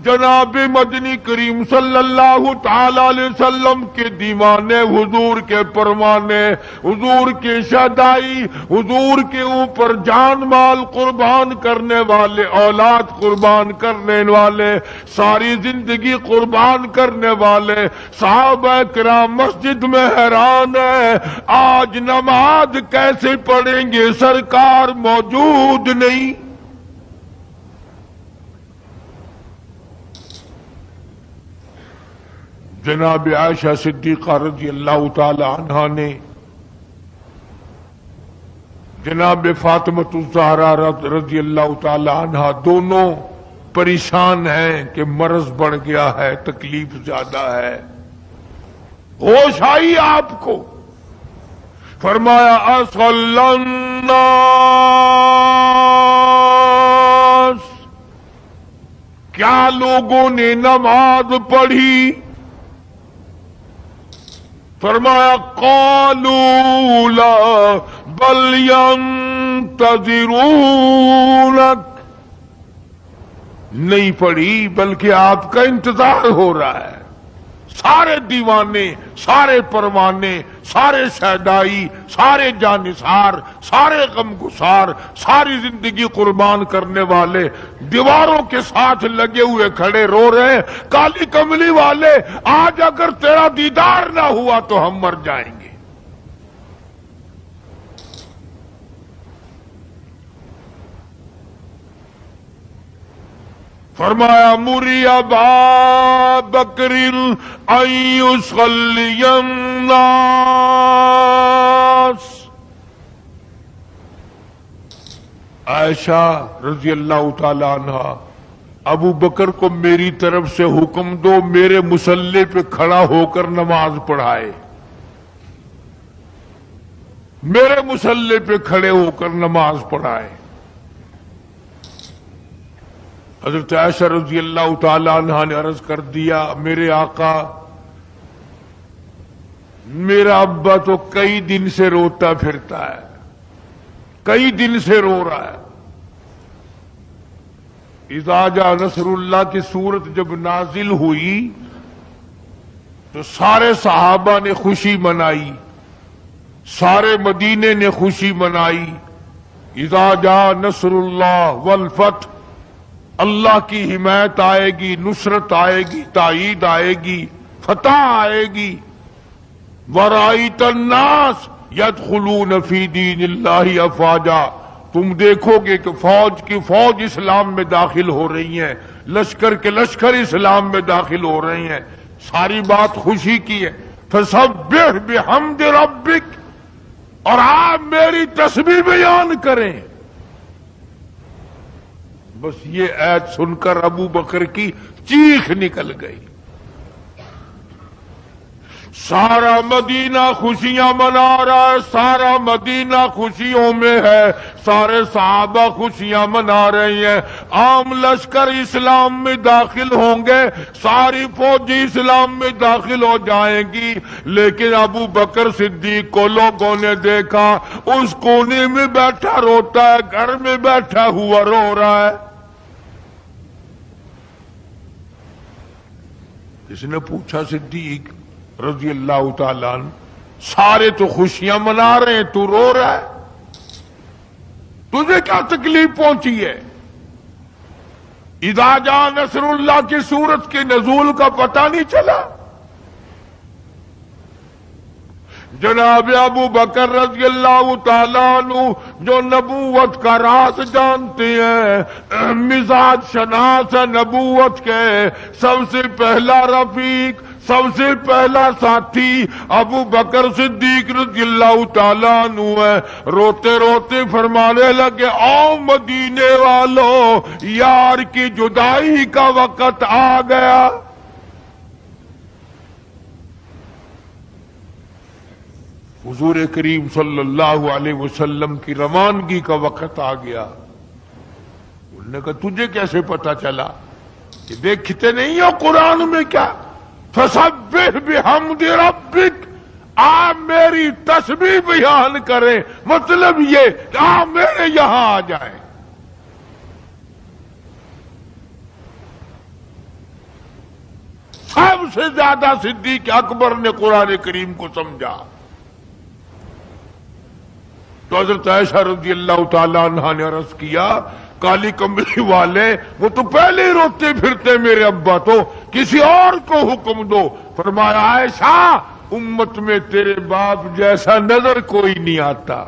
جناب مدنی کریم صلی اللہ تعالی علیہ وسلم کے دیوانے، حضور کے پروانے، حضور کی شہدائی، حضور کے اوپر جان مال قربان کرنے والے، اولاد قربان کرنے والے، ساری زندگی قربان کرنے والے صحابہ کرام مسجد میں حیران ہیں، آج نماز کیسے پڑھیں گے، سرکار موجود نہیں۔ جناب عائشہ صدیقہ رضی اللہ تعالی عنہا نے جناب فاطمۃ الزہرا رضی اللہ تعالی عنہا دونوں پریشان ہیں کہ مرض بڑھ گیا ہے، تکلیف زیادہ ہے۔ ہوش آئی آپ کو، فرمایا اصل الناس، کیا لوگوں نے نماز پڑھی؟ فرمایا قالوا لا بل ينتظرونك، نہیں پڑھی بلکہ آپ کا انتظار ہو رہا ہے۔ سارے دیوانے، سارے پروانے، سارے شہدائی، سارے جانثار، سارے غمگسار، ساری زندگی قربان کرنے والے دیواروں کے ساتھ لگے ہوئے کھڑے رو رہے ہیں، کالی کملی والے آج اگر تیرا دیدار نہ ہوا تو ہم مر جائیں گے۔ فرمایا مری ابا بکر ان یصلی الناس، عائشہ رضی اللہ تعالی عنہ ابو بکر کو میری طرف سے حکم دو میرے مصلی پہ کھڑا ہو کر نماز پڑھائے، میرے مصلی پہ کھڑے ہو کر نماز پڑھائے۔ حضرت عائشہ رضی اللہ تعالی عنہا نے عرض کر دیا، میرے آقا، میرا ابا تو کئی دن سے روتا پھرتا ہے، کئی دن سے رو رہا ہے۔ اذا جاء نصر اللہ کی صورت جب نازل ہوئی تو سارے صحابہ نے خوشی منائی، سارے مدینے نے خوشی منائی۔ اذا جاء نصر اللہ والفتح، اللہ کی حمایت آئے گی، نصرت آئے گی، تائید آئے گی، فتح آئے گی۔ وَرَأَيْتَ النَّاسَ يَدْخُلُونَ فِي دِينِ اللَّهِ أَفْوَاجًا، تم دیکھو گے کہ فوج کی فوج اسلام میں داخل ہو رہی ہیں، لشکر کے لشکر اسلام میں داخل ہو رہے ہیں۔ ساری بات خوشی کی ہے۔ فَسَبِّحْ بِحَمْدِ رَبِّكَ، اور آپ میری تسبیح بیان کریں۔ بس یہ آیت سن کر ابو بکر کی چیخ نکل گئی۔ سارا مدینہ خوشیاں منا رہا ہے، سارا مدینہ خوشیوں میں ہے، سارے صحابہ خوشیاں منا رہے ہیں۔ عام لشکر اسلام میں داخل ہوں گے، ساری فوجی اسلام میں داخل ہو جائیں گی، لیکن ابو بکر صدیق کو لوگوں نے دیکھا اس کونے میں بیٹھا روتا ہے، گھر میں بیٹھا ہوا رو رہا ہے۔ اس نے پوچھا، صدیق رضی اللہ تعالیٰ عنہ، سارے تو خوشیاں منا رہے ہیں، تو رو رہا ہے، تجھے کیا تکلیف پہنچی ہے؟ اذا جاء نصر اللہ کی صورت کے نزول کا پتہ نہیں چلا؟ جناب ابو بکر رضی اللہ تعالیٰ عنہ جو نبوت کا راز جانتے ہیں، مزاج شناس نبوت کے، سب سے پہلا رفیق، سب سے پہلا ساتھی ابو بکر صدیق رضی اللہ تعالیٰ عنہ ہے۔ روتے روتے فرمانے لگے، آؤ مدینے والو، یار کی جدائی کا وقت آ گیا۔ حضور کریم صلی اللہ علیہ وسلم کی روانگی کا وقت آ گیا۔ انہوں نے کہا، تجھے کیسے پتا چلا؟ کہ دیکھتے نہیں ہو قرآن میں کیا؟ فَسَبِّحْ بِحَمْدِ رَبِّكَ، آپ میری تسبیح بیان کریں، مطلب یہ کہ آپ میرے یہاں آ جائیں۔ سب سے زیادہ صدیق اکبر نے قرآن کریم کو سمجھا۔ تو حضرت عائشہ رضی اللہ تعالیٰ عنہا نے عرض کیا، کالی کمبلی والے وہ تو پہلے ہی روتے پھرتے، میرے ابا تو کسی اور کو حکم دو۔ فرمایا، عائشہ، امت میں تیرے باپ جیسا نظر کوئی نہیں آتا،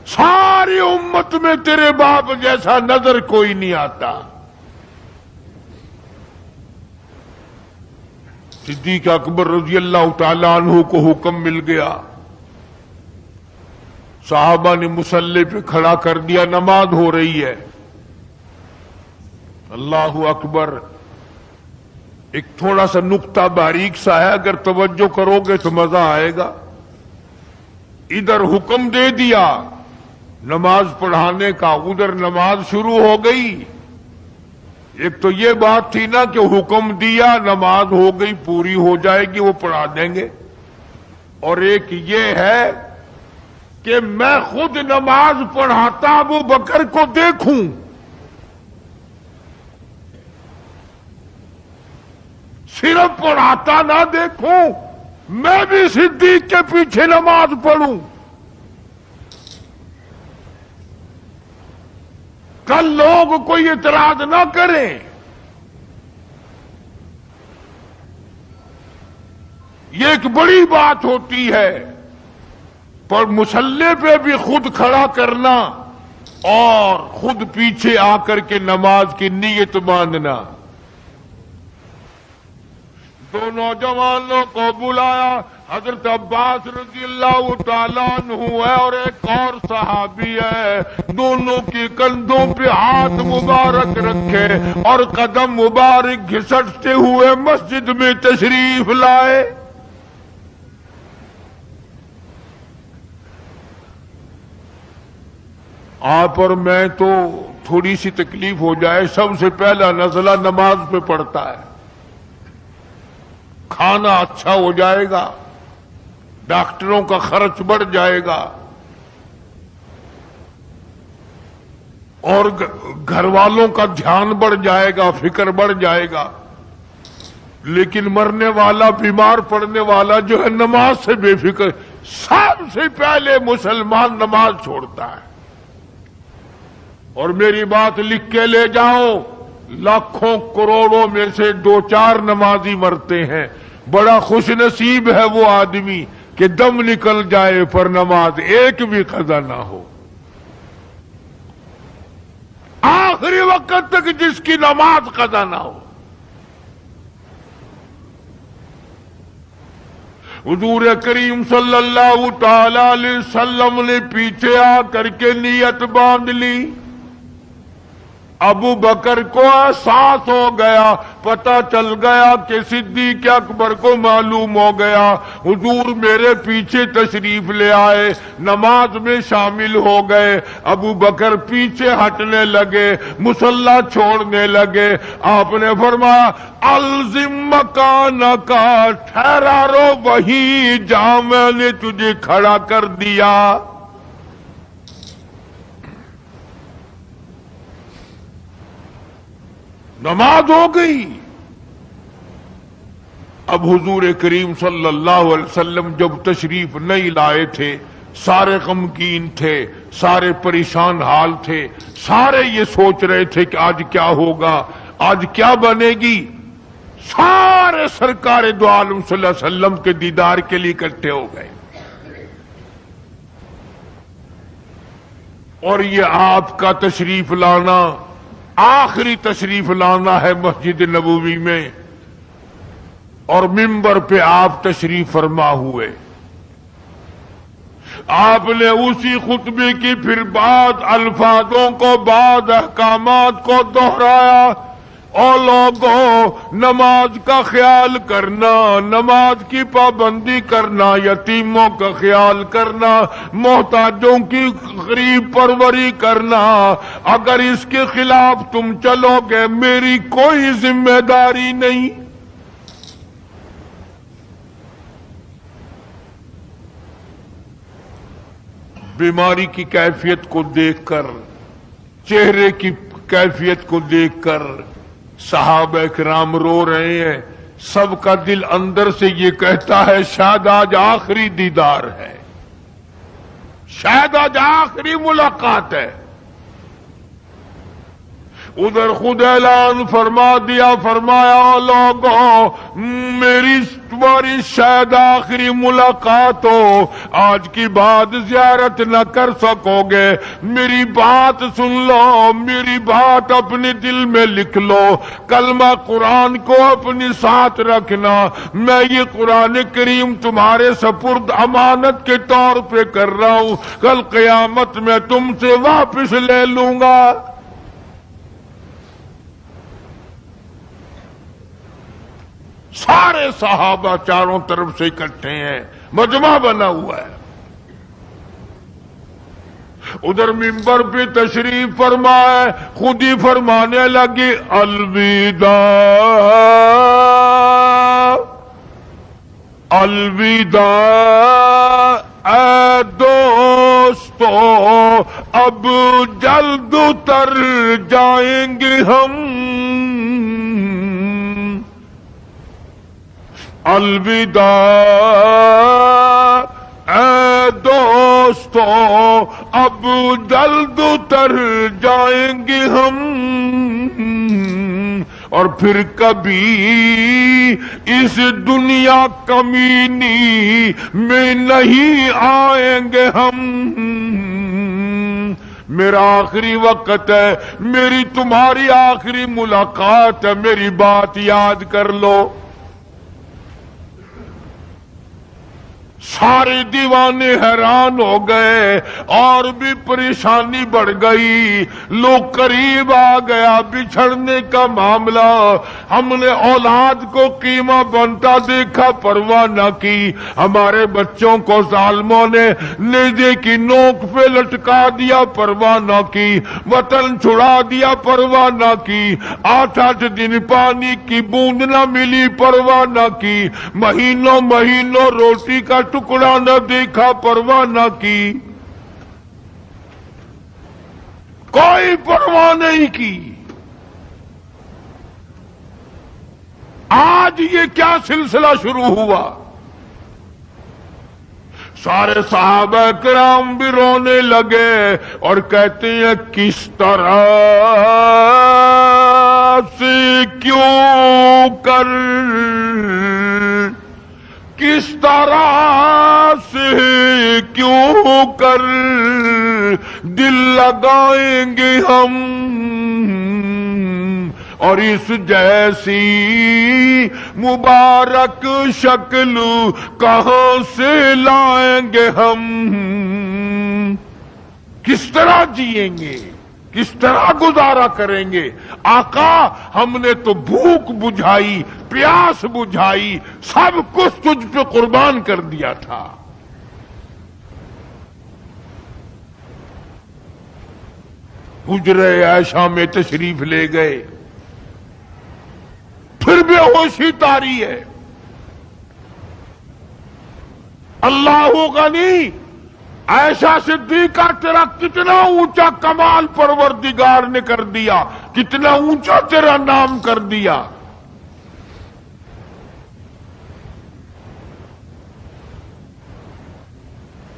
ساری امت میں تیرے باپ جیسا نظر کوئی نہیں آتا۔ صدیق اکبر رضی اللہ تعالیٰ عنہ کو حکم مل گیا، صحابہ نے مصلی پہ کھڑا کر دیا، نماز ہو رہی ہے۔ اللہ اکبر۔ ایک تھوڑا سا نقطہ باریک سا ہے، اگر توجہ کرو گے تو مزہ آئے گا۔ ادھر حکم دے دیا نماز پڑھانے کا، ادھر نماز شروع ہو گئی۔ ایک تو یہ بات تھی نا کہ حکم دیا، نماز ہو گئی، پوری ہو جائے گی، وہ پڑھا دیں گے، اور ایک یہ ہے کہ میں خود نماز پڑھاتا ابو بکر کو دیکھوں۔ صرف پڑھاتا نہ دیکھوں، میں بھی صدیق کے پیچھے نماز پڑھوں۔ کل لوگ کوئی اعتراض نہ کریں۔ یہ ایک بڑی بات ہوتی ہے، پر مصلی پہ بھی خود کھڑا کرنا اور خود پیچھے آ کر کے نماز کی نیت باندھنا۔ دو نوجوانوں کو بلایا، حضرت عباس رضی اللہ تعالیٰ عنہ ہے اور ایک اور صحابی ہے، دونوں کے کندھوں پہ ہاتھ مبارک رکھے اور قدم مبارک گھسٹتے ہوئے مسجد میں تشریف لائے۔ آپ اور میں تو تھوڑی سی تکلیف ہو جائے سب سے پہلا نزلہ نماز پہ پڑتا ہے. کھانا اچھا ہو جائے گا، ڈاکٹروں کا خرچ بڑھ جائے گا، اور گھر والوں کا دھیان بڑھ جائے گا، فکر بڑھ جائے گا. لیکن مرنے والا، بیمار پڑنے والا جو ہے نماز سے بے فکر. سب سے پہلے مسلمان نماز چھوڑتا ہے. اور میری بات لکھ کے لے جاؤ، لاکھوں کروڑوں میں سے 2-4 نمازی مرتے ہیں. بڑا خوش نصیب ہے وہ آدمی کہ دم نکل جائے پر نماز ایک بھی قضا نہ ہو. آخری وقت تک جس کی نماز قضا نہ ہو. حضور کریم صلی اللہ تعالی علیہ وسلم نے پیچھے آ کر کے نیت باندھ لی. ابو بکر کو احساس ہو گیا، پتہ چل گیا کہ صدیق اکبر کو معلوم ہو گیا. حضور میرے پیچھے تشریف لے آئے، نماز میں شامل ہو گئے. ابو بکر پیچھے ہٹنے لگے، مصلی چھوڑنے لگے. آپ نے فرمایا الزم مکانک، ٹھہرا رو وہی جہاں میں نے تجھے کھڑا کر دیا. نماز ہو گئی. اب حضور کریم صلی اللہ علیہ وسلم جب تشریف نہیں لائے تھے، سارے غمگین تھے، سارے پریشان حال تھے، سارے یہ سوچ رہے تھے کہ آج کیا ہوگا، آج کیا بنے گی. سارے سرکار دو عالم صلی اللہ علیہ وسلم کے دیدار کے لیے اکٹھے ہو گئے. اور یہ آپ کا تشریف لانا، آخری تشریف لانا ہے مسجد نبوی میں، اور منبر پہ آپ تشریف فرما ہوئے. آپ نے اسی خطبے کی پھر بعض الفاظوں کو، بعض احکامات کو دہرایا. اور لوگوں، نماز کا خیال کرنا، نماز کی پابندی کرنا، یتیموں کا خیال کرنا، محتاجوں کی غریب پروری کرنا، اگر اس کے خلاف تم چلو گے میری کوئی ذمہ داری نہیں. بیماری کی کیفیت کو دیکھ کر، چہرے کی کیفیت کو دیکھ کر صحابہ کرام رو رہے ہیں. سب کا دل اندر سے یہ کہتا ہے شاید آج آخری دیدار ہے، شاید آج آخری ملاقات ہے. ادھر خود اعلان فرما دیا، فرمایا لوگوں میری تمہاری شاید آخری ملاقات ہو، آج کی بعد زیارت نہ کر سکو گے. میری بات سن لو، میری بات اپنے دل میں لکھ لو، کلمہ قرآن کو اپنی ساتھ رکھنا. میں یہ قرآن کریم تمہارے سپرد امانت کے طور پہ کر رہا ہوں، کل قیامت میں تم سے واپس لے لوں گا. سارے صحابہ چاروں طرف سے اکٹھے ہیں، مجمع بنا ہوا ہے. ادھر منبر پہ تشریف فرمائے، خود ہی فرمانے لگی الوداع الوداع اے دوستو، اب جلد اتر جائیں گے ہم. الوداع اے دوستو، اب جلد اتر جائیں گے ہم، اور پھر کبھی اس دنیا کمینی میں نہیں آئیں گے ہم. میرا آخری وقت ہے، میری تمہاری آخری ملاقات ہے، میری بات یاد کر لو. سارے دیوانے حیران ہو گئے اور بھی پریشانی بڑھ گئی. لوگ قریب آ گیا بچھڑنے کا معاملہ. ہم نے اولاد کو قیمہ بنتا دیکھا پرواہ نہ کی. ہمارے بچوں کو ظالموں نے نیزے کی نوک پہ لٹکا دیا پرواہ نہ کی. وطن چھڑا دیا پرواہ نہ کی. 8 دن پانی کی بوند نہ ملی پرواہ نہ کی. مہینوں مہینوں روٹی کا ٹکڑا نہ دیکھا پرواہ نہ کی. کوئی پرواہ نہیں کی. آج یہ کیا سلسلہ شروع ہوا؟ سارے صحابہ کرام بھی رونے لگے اور کہتے ہیں کس طرح سے کیوں کر، کس طرح سے کیوں کر دل لگائیں گے ہم، اور اس جیسی مبارک شکل کہاں سے لائیں گے ہم؟ کس طرح جئیں گے، کس طرح گزارا کریں گے؟ آقا ہم نے تو بھوک بجھائی، پیاس بجھائی، سب کچھ تجھ پہ قربان کر دیا تھا. حجرہ عائشہ میں تشریف لے گئے، پھر بے ہوشی طاری ہے. اللہ غنی، عائشہ صدیقہ تیرا کتنا اونچا کمال پروردگار نے کر دیا، کتنا اونچا تیرا نام کر دیا.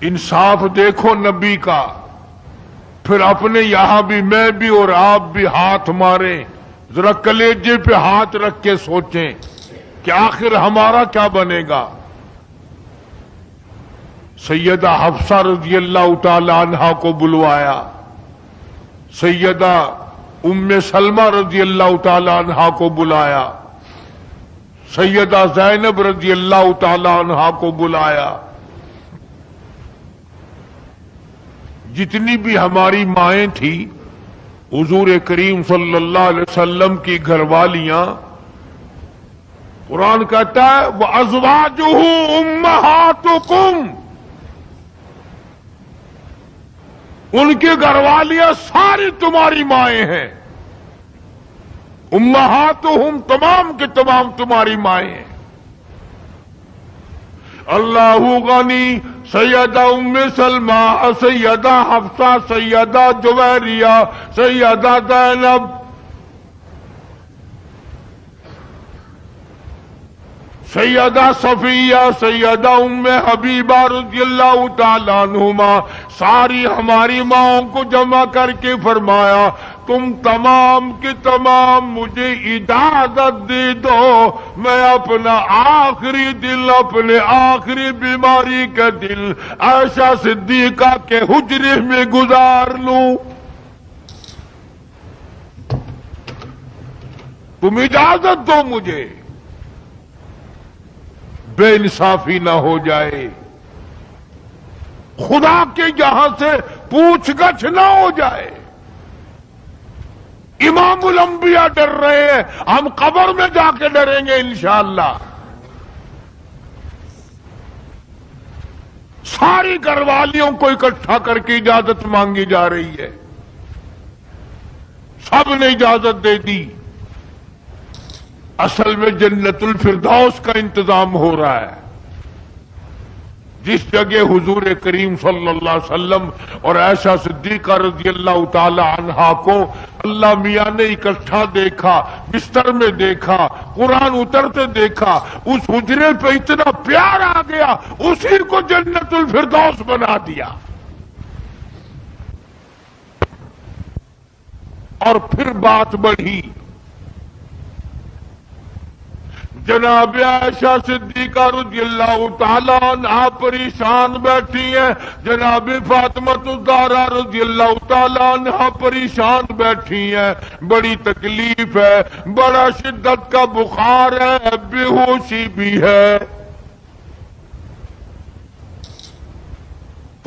انصاف دیکھو نبی کا. پھر اپنے یہاں بھی میں بھی اور آپ بھی ہاتھ ماریں، ذرا کلیجے پہ ہاتھ رکھ کے سوچیں کہ آخر ہمارا کیا بنے گا. سیدہ حفصہ رضی اللہ تعالی عنہا کو بلوایا، سیدہ ام سلمہ رضی اللہ تعالی عنہا کو بلایا، سیدہ زینب رضی اللہ تعالی عنہا کو بلایا. جتنی بھی ہماری مائیں تھیں، حضور کریم صلی اللہ علیہ وسلم کی گھر والیاں، قرآن کہتا ہے وَأَزْوَاجُهُ أُمَّهَاتُكُمْ، ان کی گھر والیاں ساری تمہاری مائیں ہیں. امہاتہم تمام کے تمام تمہاری مائیں ہیں. اللہ غنی، سیدہ ام سلمہ، سیدہ حفصہ، سیدہ جویریہ، سیدہ زینب، سیدہ صفیہ، سیدہ ام حبیبہ رضی اللہ تعالیٰ عنہما، ساری ہماری ماؤں کو جمع کر کے فرمایا تم تمام کے تمام مجھے اجازت دے دو، میں اپنا آخری دل، اپنے آخری بیماری کا دل عائشہ صدیقہ کے حجرے میں گزار لوں. تم اجازت دو مجھے، بے انصافی نہ ہو جائے، خدا کے یہاں سے پوچھ گچھ نہ ہو جائے. امام الانبیاء ڈر رہے ہیں، ہم قبر میں جا کے ڈریں گے انشاءاللہ. ساری گھر والیوں کو اکٹھا کر کے اجازت مانگی جا رہی ہے، سب نے اجازت دے دی. اصل میں جنت الفردوس کا انتظام ہو رہا ہے، جس جگہ حضور کریم صلی اللہ علیہ وسلم اور عائشہ صدیقہ رضی اللہ تعالی عنہا کو اللہ میاں نے اکٹھا دیکھا، بستر میں دیکھا، قرآن اترتے دیکھا، اس حجرے پہ اتنا پیار آ گیا، اسی کو جنت الفردوس بنا دیا. اور پھر بات بڑھی. جناب عائشہ صدیقہ رضی اللہ تعالیٰ عنہا پریشان بیٹھی ہیں، جناب فاطمہ الزہرا رضی اللہ تعالیٰ عنہا پریشان بیٹھی ہیں. بڑی تکلیف ہے، بڑا شدت کا بخار ہے، بے ہوشی بھی ہے.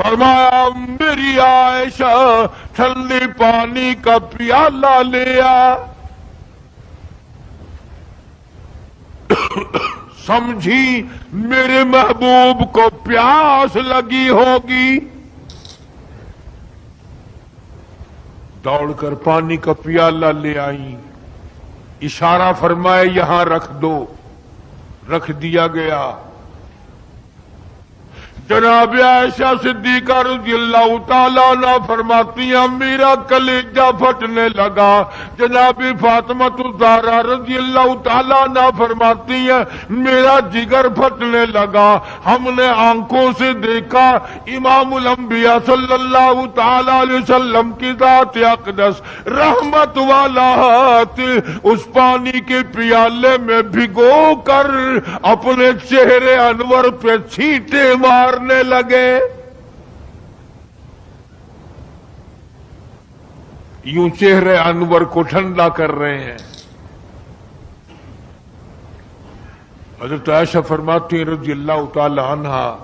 فرمایا میری عائشہ ٹھنڈے پانی کا پیالہ لے آ. سمجھی میرے محبوب کو پیاس لگی ہوگی. دوڑ کر پانی کا پیالہ لے آئی. اشارہ فرمائے یہاں رکھ دو. رکھ دیا گیا. جناب عائشہ صدیقہ رضی اللہ تعالیٰ عنہ فرماتی ہیں میرا کلیجہ پھٹنے لگا. جناب فاطمہ الزہرا رضی اللہ تعالیٰ عنہ فرماتی ہیں میرا جگر پھٹنے لگا. ہم نے آنکھوں سے دیکھا امام الانبیاء صلی اللہ تعالیٰ علیہ وسلم کی ذات اقدس رحمت والا ہاتھ اس پانی کے پیالے میں بھگو کر اپنے چہرے انور پہ چھینٹے مارنے لگے. یوں چہرے انور کو ٹھنڈا کر رہے ہیں. حضرت عائشہ فرماتی ہیں رضی اللہ تعالی عنہا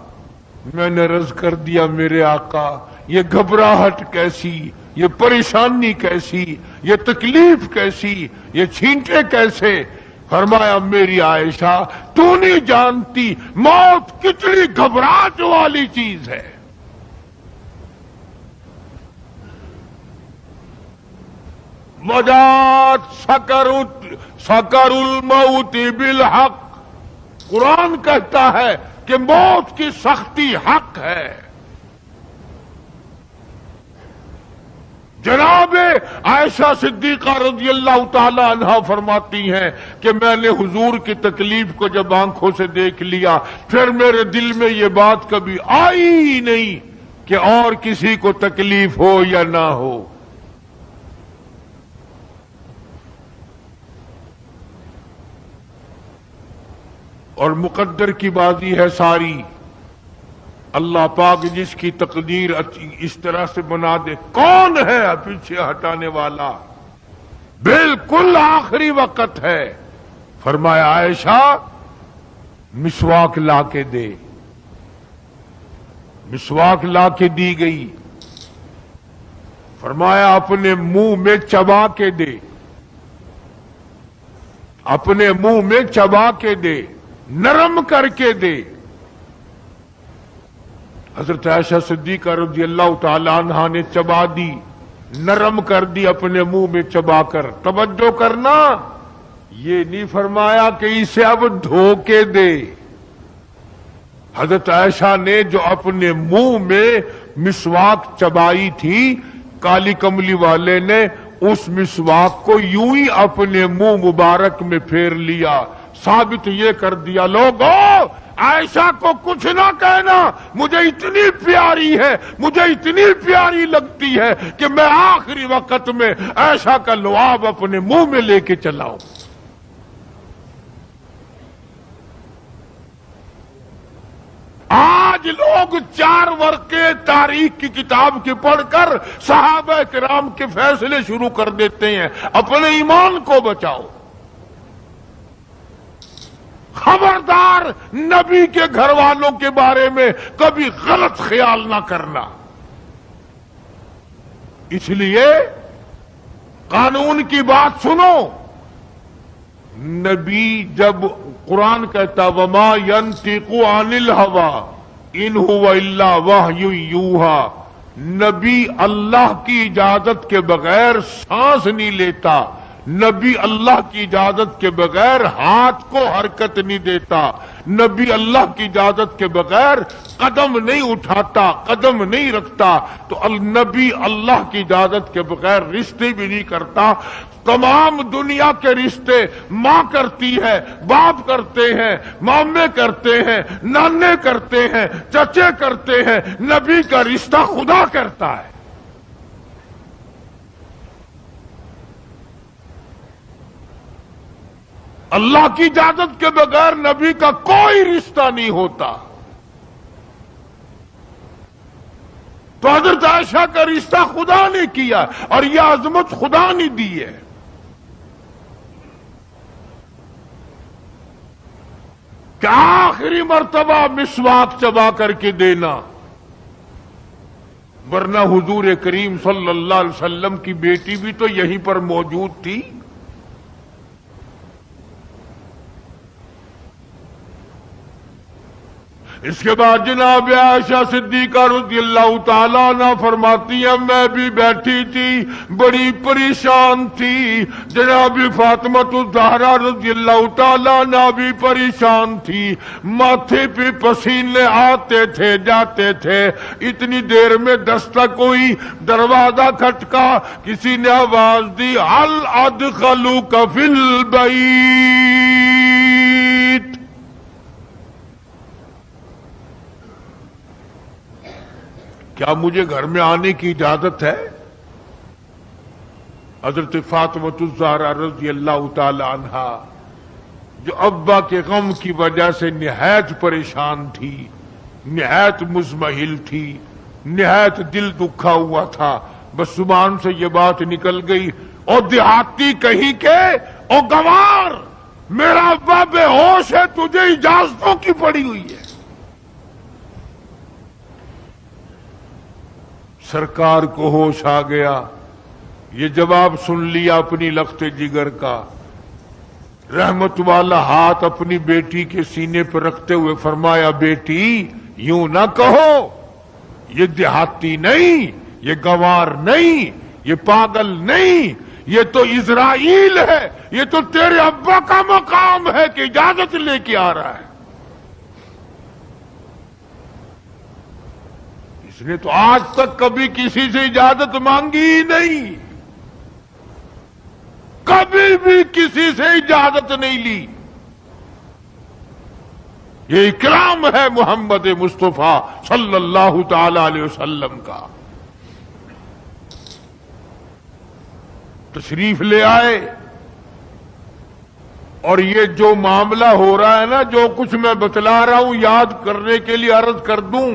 میں نے عرض کر دیا میرے آقا یہ گھبراہٹ کیسی, یہ پریشانی کیسی, یہ تکلیف کیسی, یہ چھینٹے کیسے؟ فرمایا میری عائشہ تو نہیں جانتی موت کتنی گھبراہٹ والی چیز ہے. مجات سکر الموت بالحق. قرآن کہتا ہے کہ موت کی سختی حق ہے. جناب عائشہ صدیقہ رضی اللہ تعالی عنہا فرماتی ہیں کہ میں نے حضور کی تکلیف کو جب آنکھوں سے دیکھ لیا پھر میرے دل میں یہ بات کبھی آئی ہی نہیں کہ اور کسی کو تکلیف ہو یا نہ ہو. اور مقدر کی بازی ہے ساری. اللہ پاک جس کی تقدیر اس طرح سے بنا دے کون ہے پیچھے ہٹانے والا؟ بالکل آخری وقت ہے. فرمایا عائشہ مسواک لا کے دے. مسواک لا کے دی گئی. فرمایا اپنے منہ میں چبا کے دے. اپنے منہ میں چبا کے دے, نرم کر کے دے. حضرت عائشہ صدیقہ رضی اللہ تعالی عنہا نے چبا دی, نرم کر دی اپنے منہ میں چبا کر. توجہ کرنا, یہ نہیں فرمایا کہ اسے اب دھو کے دے. حضرت عائشہ نے جو اپنے منہ میں مسواک چبائی تھی کالی کملی والے نے اس مسواک کو یوں ہی اپنے منہ مبارک میں پھیر لیا. ثابت یہ کر دیا لوگوں عائشہ کو کچھ نہ کہنا, مجھے اتنی پیاری ہے, مجھے اتنی پیاری لگتی ہے کہ میں آخری وقت میں عائشہ کا لعاب اپنے منہ میں لے کے چلاؤں. آج لوگ 4 ورقے تاریخ کی کتاب کے پڑھ کر صحابہ کرام کے فیصلے شروع کر دیتے ہیں. اپنے ایمان کو بچاؤ. خبردار نبی کے گھر والوں کے بارے میں کبھی غلط خیال نہ کرنا. اس لیے قانون کی بات سنو. نبی جب قرآن کہتا وما ينطق عن الهوى ان هو الا وحی یوحی, نبی اللہ کی اجازت کے بغیر سانس نہیں لیتا. نبی اللہ کی اجازت کے بغیر ہاتھ کو حرکت نہیں دیتا. نبی اللہ کی اجازت کے بغیر قدم نہیں اٹھاتا, قدم نہیں رکھتا. تو نبی اللہ کی اجازت کے بغیر رشتے بھی نہیں کرتا. تمام دنیا کے رشتے ماں کرتی ہے, باپ کرتے ہیں, مامے کرتے ہیں, نانے کرتے ہیں, چچے کرتے ہیں. نبی کا رشتہ خدا کرتا ہے. اللہ کی اجازت کے بغیر نبی کا کوئی رشتہ نہیں ہوتا. تو حضرت عائشہ کا رشتہ خدا نے کیا اور یہ عظمت خدا نے دی ہے. کہ آخری مرتبہ مسواک چبا کر کے دینا. ورنہ حضور کریم صلی اللہ علیہ وسلم کی بیٹی بھی تو یہیں پر موجود تھی. اس کے بعد جناب عائشہ صدیقہ رضی اللہ تعالیٰ عنہ فرماتی ہیں میں بھی بیٹھی تھی, بڑی پریشان تھی. جناب فاطمہ الزہرا رضی اللہ تعالیٰ عنہ بھی پریشان تھی. ماتھے پہ پسینے آتے تھے جاتے تھے. اتنی دیر میں دستک ہوئی, دروازہ کھٹکا, کسی نے آواز دی هل ادخلوک فی البیت. کیا مجھے گھر میں آنے کی اجازت ہے؟ حضرت فاطمہ الزہرا رضی اللہ تعالی عنہا جو ابا کے غم کی وجہ سے نہایت پریشان تھی, نہایت مزمحل تھی, نہایت دل دکھا ہوا تھا, بس زبان سے یہ بات نکل گئی, او دیہاتی کہیں کے, او گوار, میرا ابا بے ہوش ہے, تجھے اجازتوں کی پڑی ہوئی ہے. سرکار کو ہوش آ گیا, یہ جواب سن لیا اپنی لخت جگر کا. رحمت والا ہاتھ اپنی بیٹی کے سینے پر رکھتے ہوئے فرمایا بیٹی یوں نہ کہو, یہ دیہاتی نہیں, یہ گوار نہیں, یہ پاگل نہیں, یہ تو اسرائیل ہے, یہ تو تیرے ابا کا مقام ہے کہ اجازت لے کے آ رہا ہے. اس نے تو آج تک کبھی کسی سے اجازت مانگی ہی نہیں, کبھی بھی کسی سے اجازت نہیں لی. یہ اکرام ہے محمد مصطفیٰ صلی اللہ تعالی علیہ وسلم کا. تشریف لے آئے, اور یہ جو معاملہ ہو رہا ہے نا, جو کچھ میں بتلا رہا ہوں یاد کرنے کے لیے عرض کر دوں,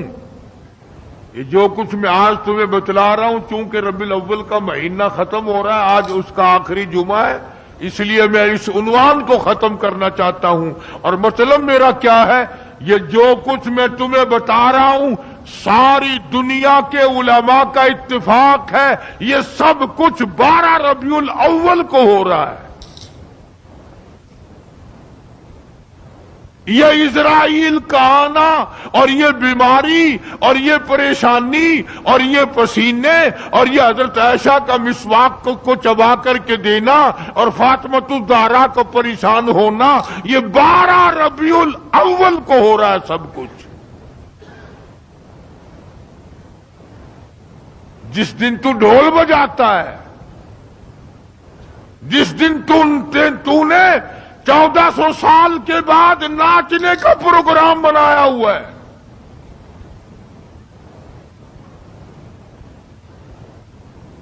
یہ جو کچھ میں آج تمہیں بتلا رہا ہوں, چونکہ ربیع الاول کا مہینہ ختم ہو رہا ہے, آج اس کا آخری جمعہ ہے, اس لیے میں اس عنوان کو ختم کرنا چاہتا ہوں. اور مطلب میرا کیا ہے, یہ جو کچھ میں تمہیں بتا رہا ہوں ساری دنیا کے علماء کا اتفاق ہے, یہ سب کچھ 12 ربیع الاول کو ہو رہا ہے. یہ اسرائیل کا آنا اور یہ بیماری اور یہ پریشانی اور یہ پسینے اور یہ حضرت عائشہ کا مسواک کو چبا کر کے دینا اور فاطمہ الزہرا کو پریشان ہونا, یہ 12 ربیع الاول کو ہو رہا ہے سب کچھ. جس دن تو ڈھول بجاتا ہے, جس دن تو نے 1400 سال کے بعد ناچنے کا پروگرام بنایا ہوا ہے,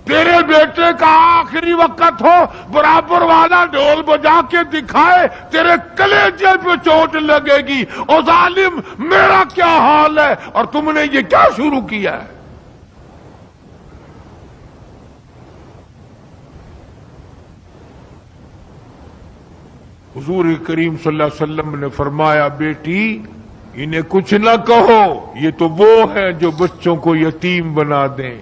تیرے بیٹے کا آخری وقت ہو, برابر والا ڈھول بجا کے دکھائے, تیرے کلیجے پہ چوٹ لگے گی. او ظالم میرا کیا حال ہے, اور تم نے یہ کیا شروع کیا ہے؟ حضور کریم صلی اللہ علیہ وسلم نے فرمایا بیٹی انہیں کچھ نہ کہو, یہ تو وہ ہیں جو بچوں کو یتیم بنا دیں,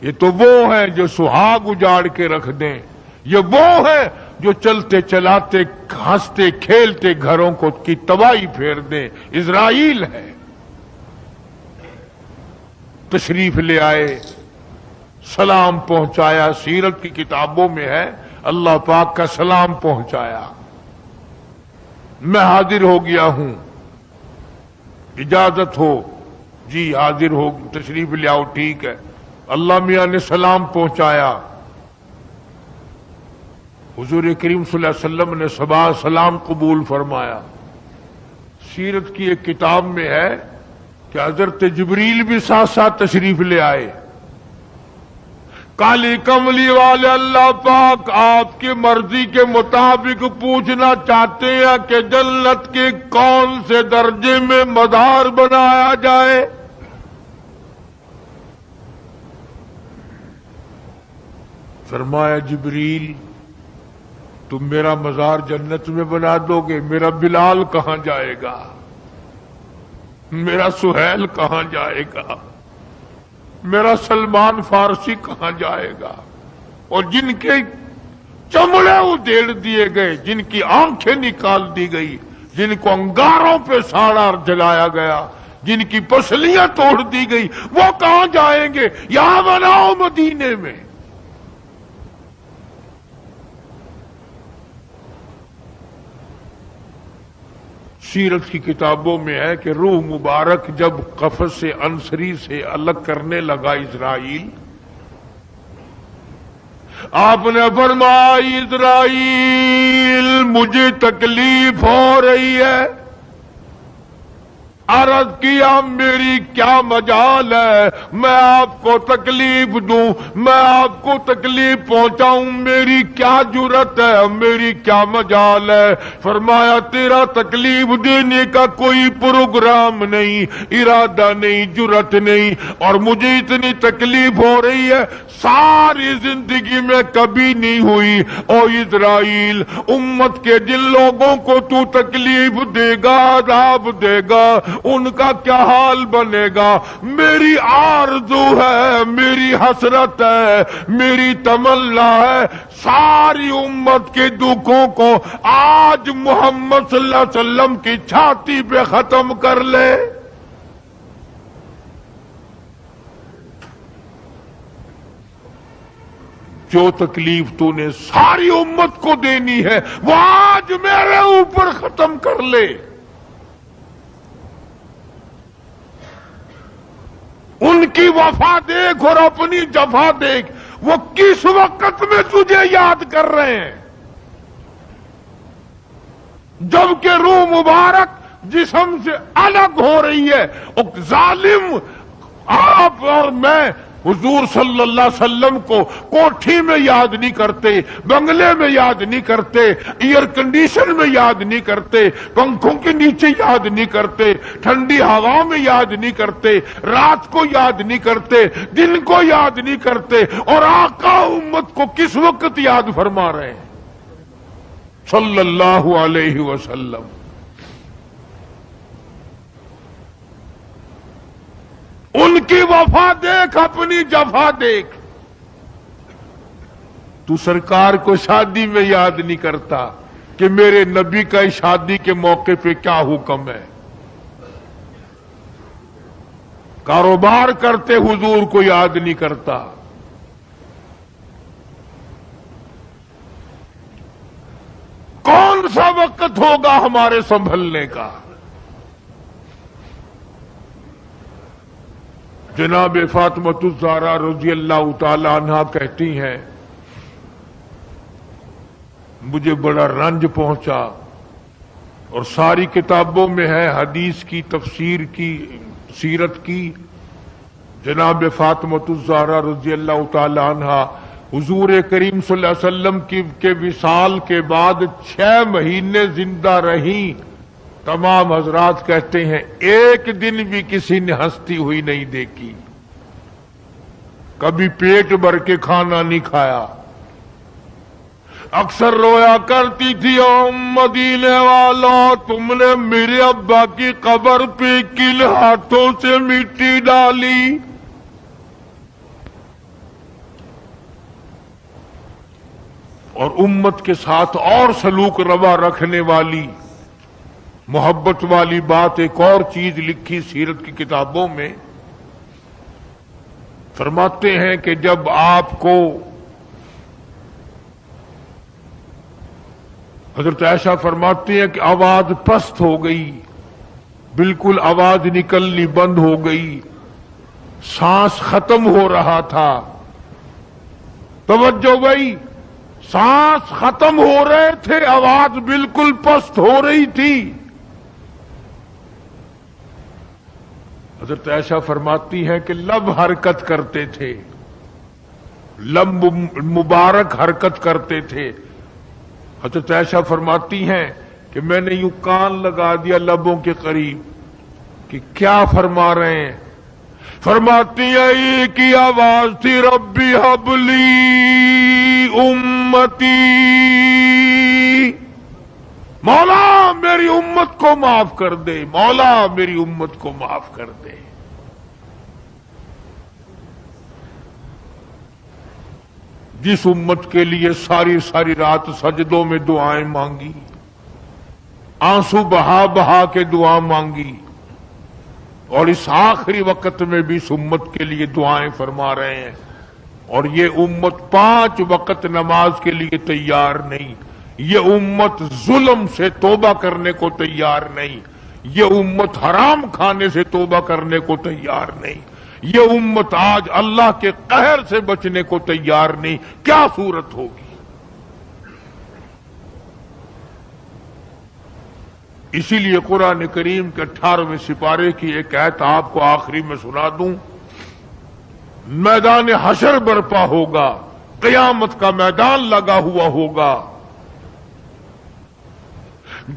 یہ تو وہ ہیں جو سہاگ اجاڑ کے رکھ دیں, یہ وہ ہیں جو چلتے چلاتے ہنستے کھیلتے گھروں کو کی تباہی پھیر دیں. اسرائیل ہے. تشریف لے آئے, سلام پہنچایا, سیرت کی کتابوں میں ہے اللہ پاک کا سلام پہنچایا. میں حاضر ہو گیا ہوں, اجازت ہو؟ جی حاضر ہو, تشریف لے آؤ. ٹھیک ہے. اللہ میاں نے سلام پہنچایا. حضور کریم صلی اللہ علیہ وسلم نے سلام قبول فرمایا. سیرت کی ایک کتاب میں ہے کہ حضرت جبریل بھی ساتھ ساتھ تشریف لے آئے. کالی کملی والے اللہ پاک آپ کی مرضی کے مطابق پوچھنا چاہتے ہیں کہ جنت کے کون سے درجے میں مزار بنایا جائے؟ فرمایا جبریل تم میرا مزار جنت میں بنا دو گے, میرا بلال کہاں جائے گا, میرا سہیل کہاں جائے گا؟ میرا سلمان فارسی کہاں جائے گا؟ اور جن کے چمڑے ادھیڑ دیے گئے، جن کی آنکھیں نکال دی گئی، جن کو انگاروں پہ ساڑا جلایا گیا، جن کی پسلیاں توڑ دی گئی، وہ کہاں جائیں گے؟ یہاں بناؤ مدینے میں۔ سیرت کی کتابوں میں ہے کہ روح مبارک جب قفس سے عنصری سے الگ کرنے لگا اسرائیل، آپ نے فرمایا اسرائیل مجھے تکلیف ہو رہی ہے۔ عرض کیا میری کیا مجال ہے، میں آپ کو تکلیف دوں، میں آپ کو تکلیف پہنچاؤں، میری کیا جرت ہے، میری کیا مجال ہے؟ فرمایا تیرا تکلیف دینے کا کوئی پروگرام نہیں، ارادہ نہیں، جرت نہیں، اور مجھے اتنی تکلیف ہو رہی ہے ساری زندگی میں کبھی نہیں ہوئی۔ او اسرائیل، امت کے جن لوگوں کو تو تکلیف دے گا، عذاب دے گا، ان کا کیا حال بنے گا؟ میری آرزو ہے، میری حسرت ہے، میری تمنا ہے، ساری امت کے دکھوں کو آج محمد صلی اللہ علیہ وسلم کی چھاتی پہ ختم کر لے۔ جو تکلیف تو نے ساری امت کو دینی ہے وہ آج میرے اوپر ختم کر لے۔ ان کی وفا دیکھ اور اپنی جفا دیکھ، وہ کس وقت میں تجھے یاد کر رہے ہیں، جبکہ روح مبارک جسم سے الگ ہو رہی ہے۔ اور ظالم آپ اور میں حضور صلی اللہ علیہ وسلم کو کوٹھی میں یاد نہیں کرتے، بنگلے میں یاد نہیں کرتے، ایئر کنڈیشن میں یاد نہیں کرتے، پنکھوں کے نیچے یاد نہیں کرتے، ٹھنڈی ہوا میں یاد نہیں کرتے، رات کو یاد نہیں کرتے، دن کو یاد نہیں کرتے، اور آقا امت کو کس وقت یاد فرما رہے ہیں صلی اللہ علیہ وسلم۔ ان کی وفا دیکھ، اپنی جفا دیکھ۔ تو سرکار کو شادی میں یاد نہیں کرتا کہ میرے نبی کا شادی کے موقع پہ کیا حکم ہے۔ کاروبار کرتے حضور کو یاد نہیں کرتا۔ کون سا وقت ہوگا ہمارے سنبھلنے کا؟ جناب فاطمۃ الزہرا رضی اللہ تعالی عنہا کہتی ہیں مجھے بڑا رنج پہنچا، اور ساری کتابوں میں ہے حدیث کی، تفسیر کی، سیرت کی۔ جناب فاطمۃ الزہرا رضی اللہ تعالی عنہا حضور کریم صلی اللہ علیہ وسلم کے وصال کے بعد 6 مہینے زندہ رہیں۔ تمام حضرات کہتے ہیں ایک دن بھی کسی نے ہنستی ہوئی نہیں دیکھی، کبھی پیٹ بھر کے کھانا نہیں کھایا، اکثر رویا کرتی تھی او مدینے والوں تم نے میرے ابا کی قبر پہ کن ہاتھوں سے مٹی ڈالی۔ اور امت کے ساتھ اور سلوک روا رکھنے والی، محبت والی بات ایک اور چیز لکھی سیرت کی کتابوں میں، فرماتے ہیں کہ جب آپ کو حضرت عائشہ فرماتی ہیں کہ آواز پست ہو گئی، بالکل آواز نکلنی بند ہو گئی، سانس ختم ہو رہا تھا۔ توجہ بھائی، سانس ختم ہو رہے تھے، آواز بالکل پست ہو رہی تھی۔ حضرت عائشہ فرماتی ہیں کہ لب حرکت کرتے تھے، لب مبارک حرکت کرتے تھے۔ حضرت عائشہ فرماتی ہیں کہ میں نے یوں کان لگا دیا لبوں کے قریب کہ کیا فرما رہے ہیں۔ فرماتی ہیں ایک ہی آواز تھی، ربی حبلی امتی، مولا میری امت کو معاف کر دے، مولا میری امت کو معاف کر دے۔ جس امت کے لیے ساری ساری رات سجدوں میں دعائیں مانگی، آنسو بہا بہا کے دعا مانگی، اور اس آخری وقت میں بھی اس امت کے لیے دعائیں فرما رہے ہیں، اور یہ امت 5 وقت نماز کے لیے تیار نہیں، یہ امت ظلم سے توبہ کرنے کو تیار نہیں، یہ امت حرام کھانے سے توبہ کرنے کو تیار نہیں، یہ امت آج اللہ کے قہر سے بچنے کو تیار نہیں۔ کیا صورت ہوگی؟ اسی لیے قرآن کریم کے 18ویں سپارے کی ایک آیت آپ کو آخری میں سنا دوں۔ میدان حشر برپا ہوگا، قیامت کا میدان لگا ہوا ہوگا،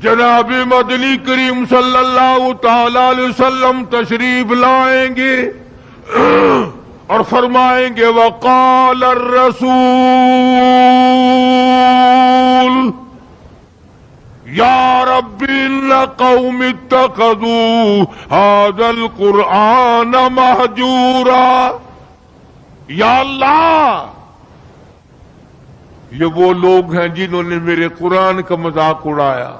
جناب مدنی کریم صلی اللہ تعالی علیہ وسلم تشریف لائیں گے اور فرمائیں گے وقال الرسول یا رب ان قوم اتخذوا هذا القرآن مہجورا، یا اللہ یہ وہ لوگ ہیں جنہوں نے میرے قرآن کا مذاق اڑایا،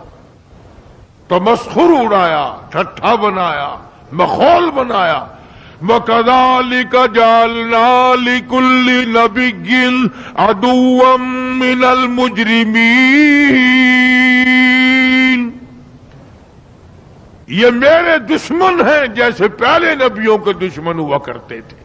تمسخر اڑایا، ٹھٹھا بنایا، مخول بنایا۔ وَكَذَلِكَ جَعَلْنَا لِكُلِّ نَبِيٍّ عَدُوًّا مِّنَ الْمُجْرِمِينَ، یہ میرے دشمن ہیں جیسے پہلے نبیوں کے دشمن ہوا کرتے تھے۔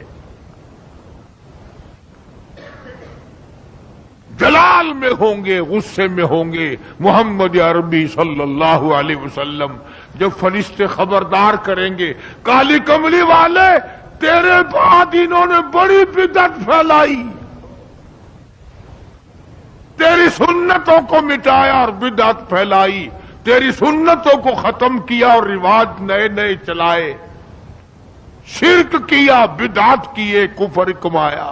جلال میں ہوں گے، غصے میں ہوں گے۔ محمد عربی صلی اللہ علیہ وسلم جب فرشتے خبردار کریں گے کالی کملی والے تیرے بعد انہوں نے بڑی بدعت پھیلائی، تیری سنتوں کو مٹایا اور بدعت پھیلائی، تیری سنتوں کو ختم کیا اور رواج نئے نئے چلائے، شرک کیا، بدعت کیے، کفر کمایا۔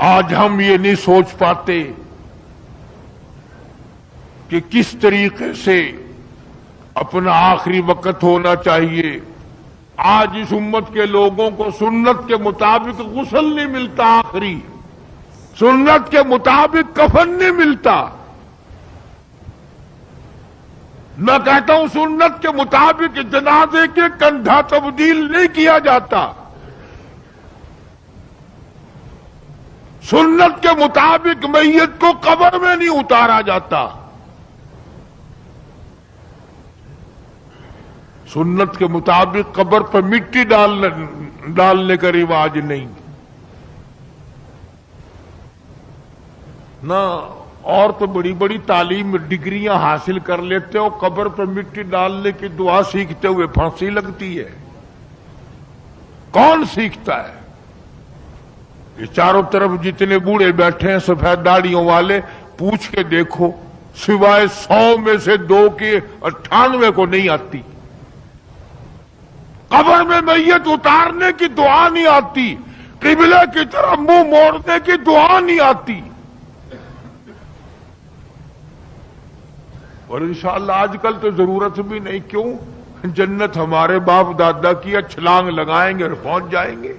آج ہم یہ نہیں سوچ پاتے کہ کس طریقے سے اپنا آخری وقت ہونا چاہیے۔ آج اس امت کے لوگوں کو سنت کے مطابق غسل نہیں ملتا، آخری سنت کے مطابق کفن نہیں ملتا۔ میں کہتا ہوں سنت کے مطابق جنازے کے کندھا تبدیل نہیں کیا جاتا، سنت کے مطابق میت کو قبر میں نہیں اتارا جاتا، سنت کے مطابق قبر پر مٹی ڈالنے کا رواج نہیں نہ۔ اور تو بڑی بڑی تعلیم ڈگریاں حاصل کر لیتے ہو، قبر پر مٹی ڈالنے کی دعا سیکھتے ہوئے پھانسی لگتی ہے۔ کون سیکھتا ہے؟ یہ چاروں طرف جتنے بوڑھے بیٹھے ہیں سفید داڑھیوں والے، پوچھ کے دیکھو، سوائے 100 میں سے 2 کی 98 کو نہیں آتی۔ قبر میں میت اتارنے کی دعا نہیں آتی، قبلے کی طرف منہ موڑنے کی دعا نہیں آتی۔ اور انشاءاللہ آج کل تو ضرورت بھی نہیں، کیوں؟ جنت ہمارے باپ دادا کی، چھلانگ لگائیں گے اور پہنچ جائیں گے۔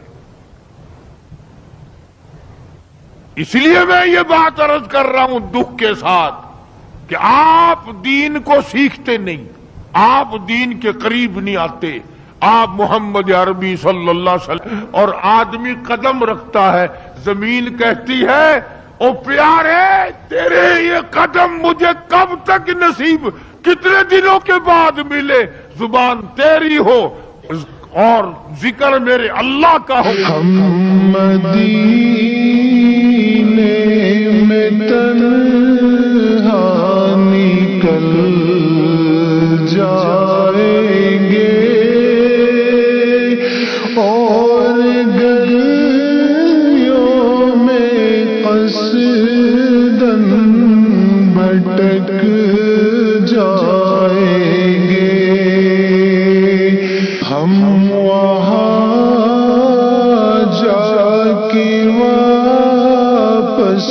اس لیے میں یہ بات عرض کر رہا ہوں دکھ کے ساتھ کہ آپ دین کو سیکھتے نہیں، آپ دین کے قریب نہیں آتے، آپ محمد عربی صلی اللہ علیہ وسلم، اور آدمی قدم رکھتا ہے، زمین کہتی ہے او پیارے تیرے یہ قدم مجھے کب تک نصیب، کتنے دنوں کے بعد ملے، زبان تیری ہو اور ذکر میرے اللہ کا ہو۔ ہم میں تنہا نکل جائیں گے اور گلیوں میں قصداً بھٹک جائیں گے، ہم وہاں جا کے واپس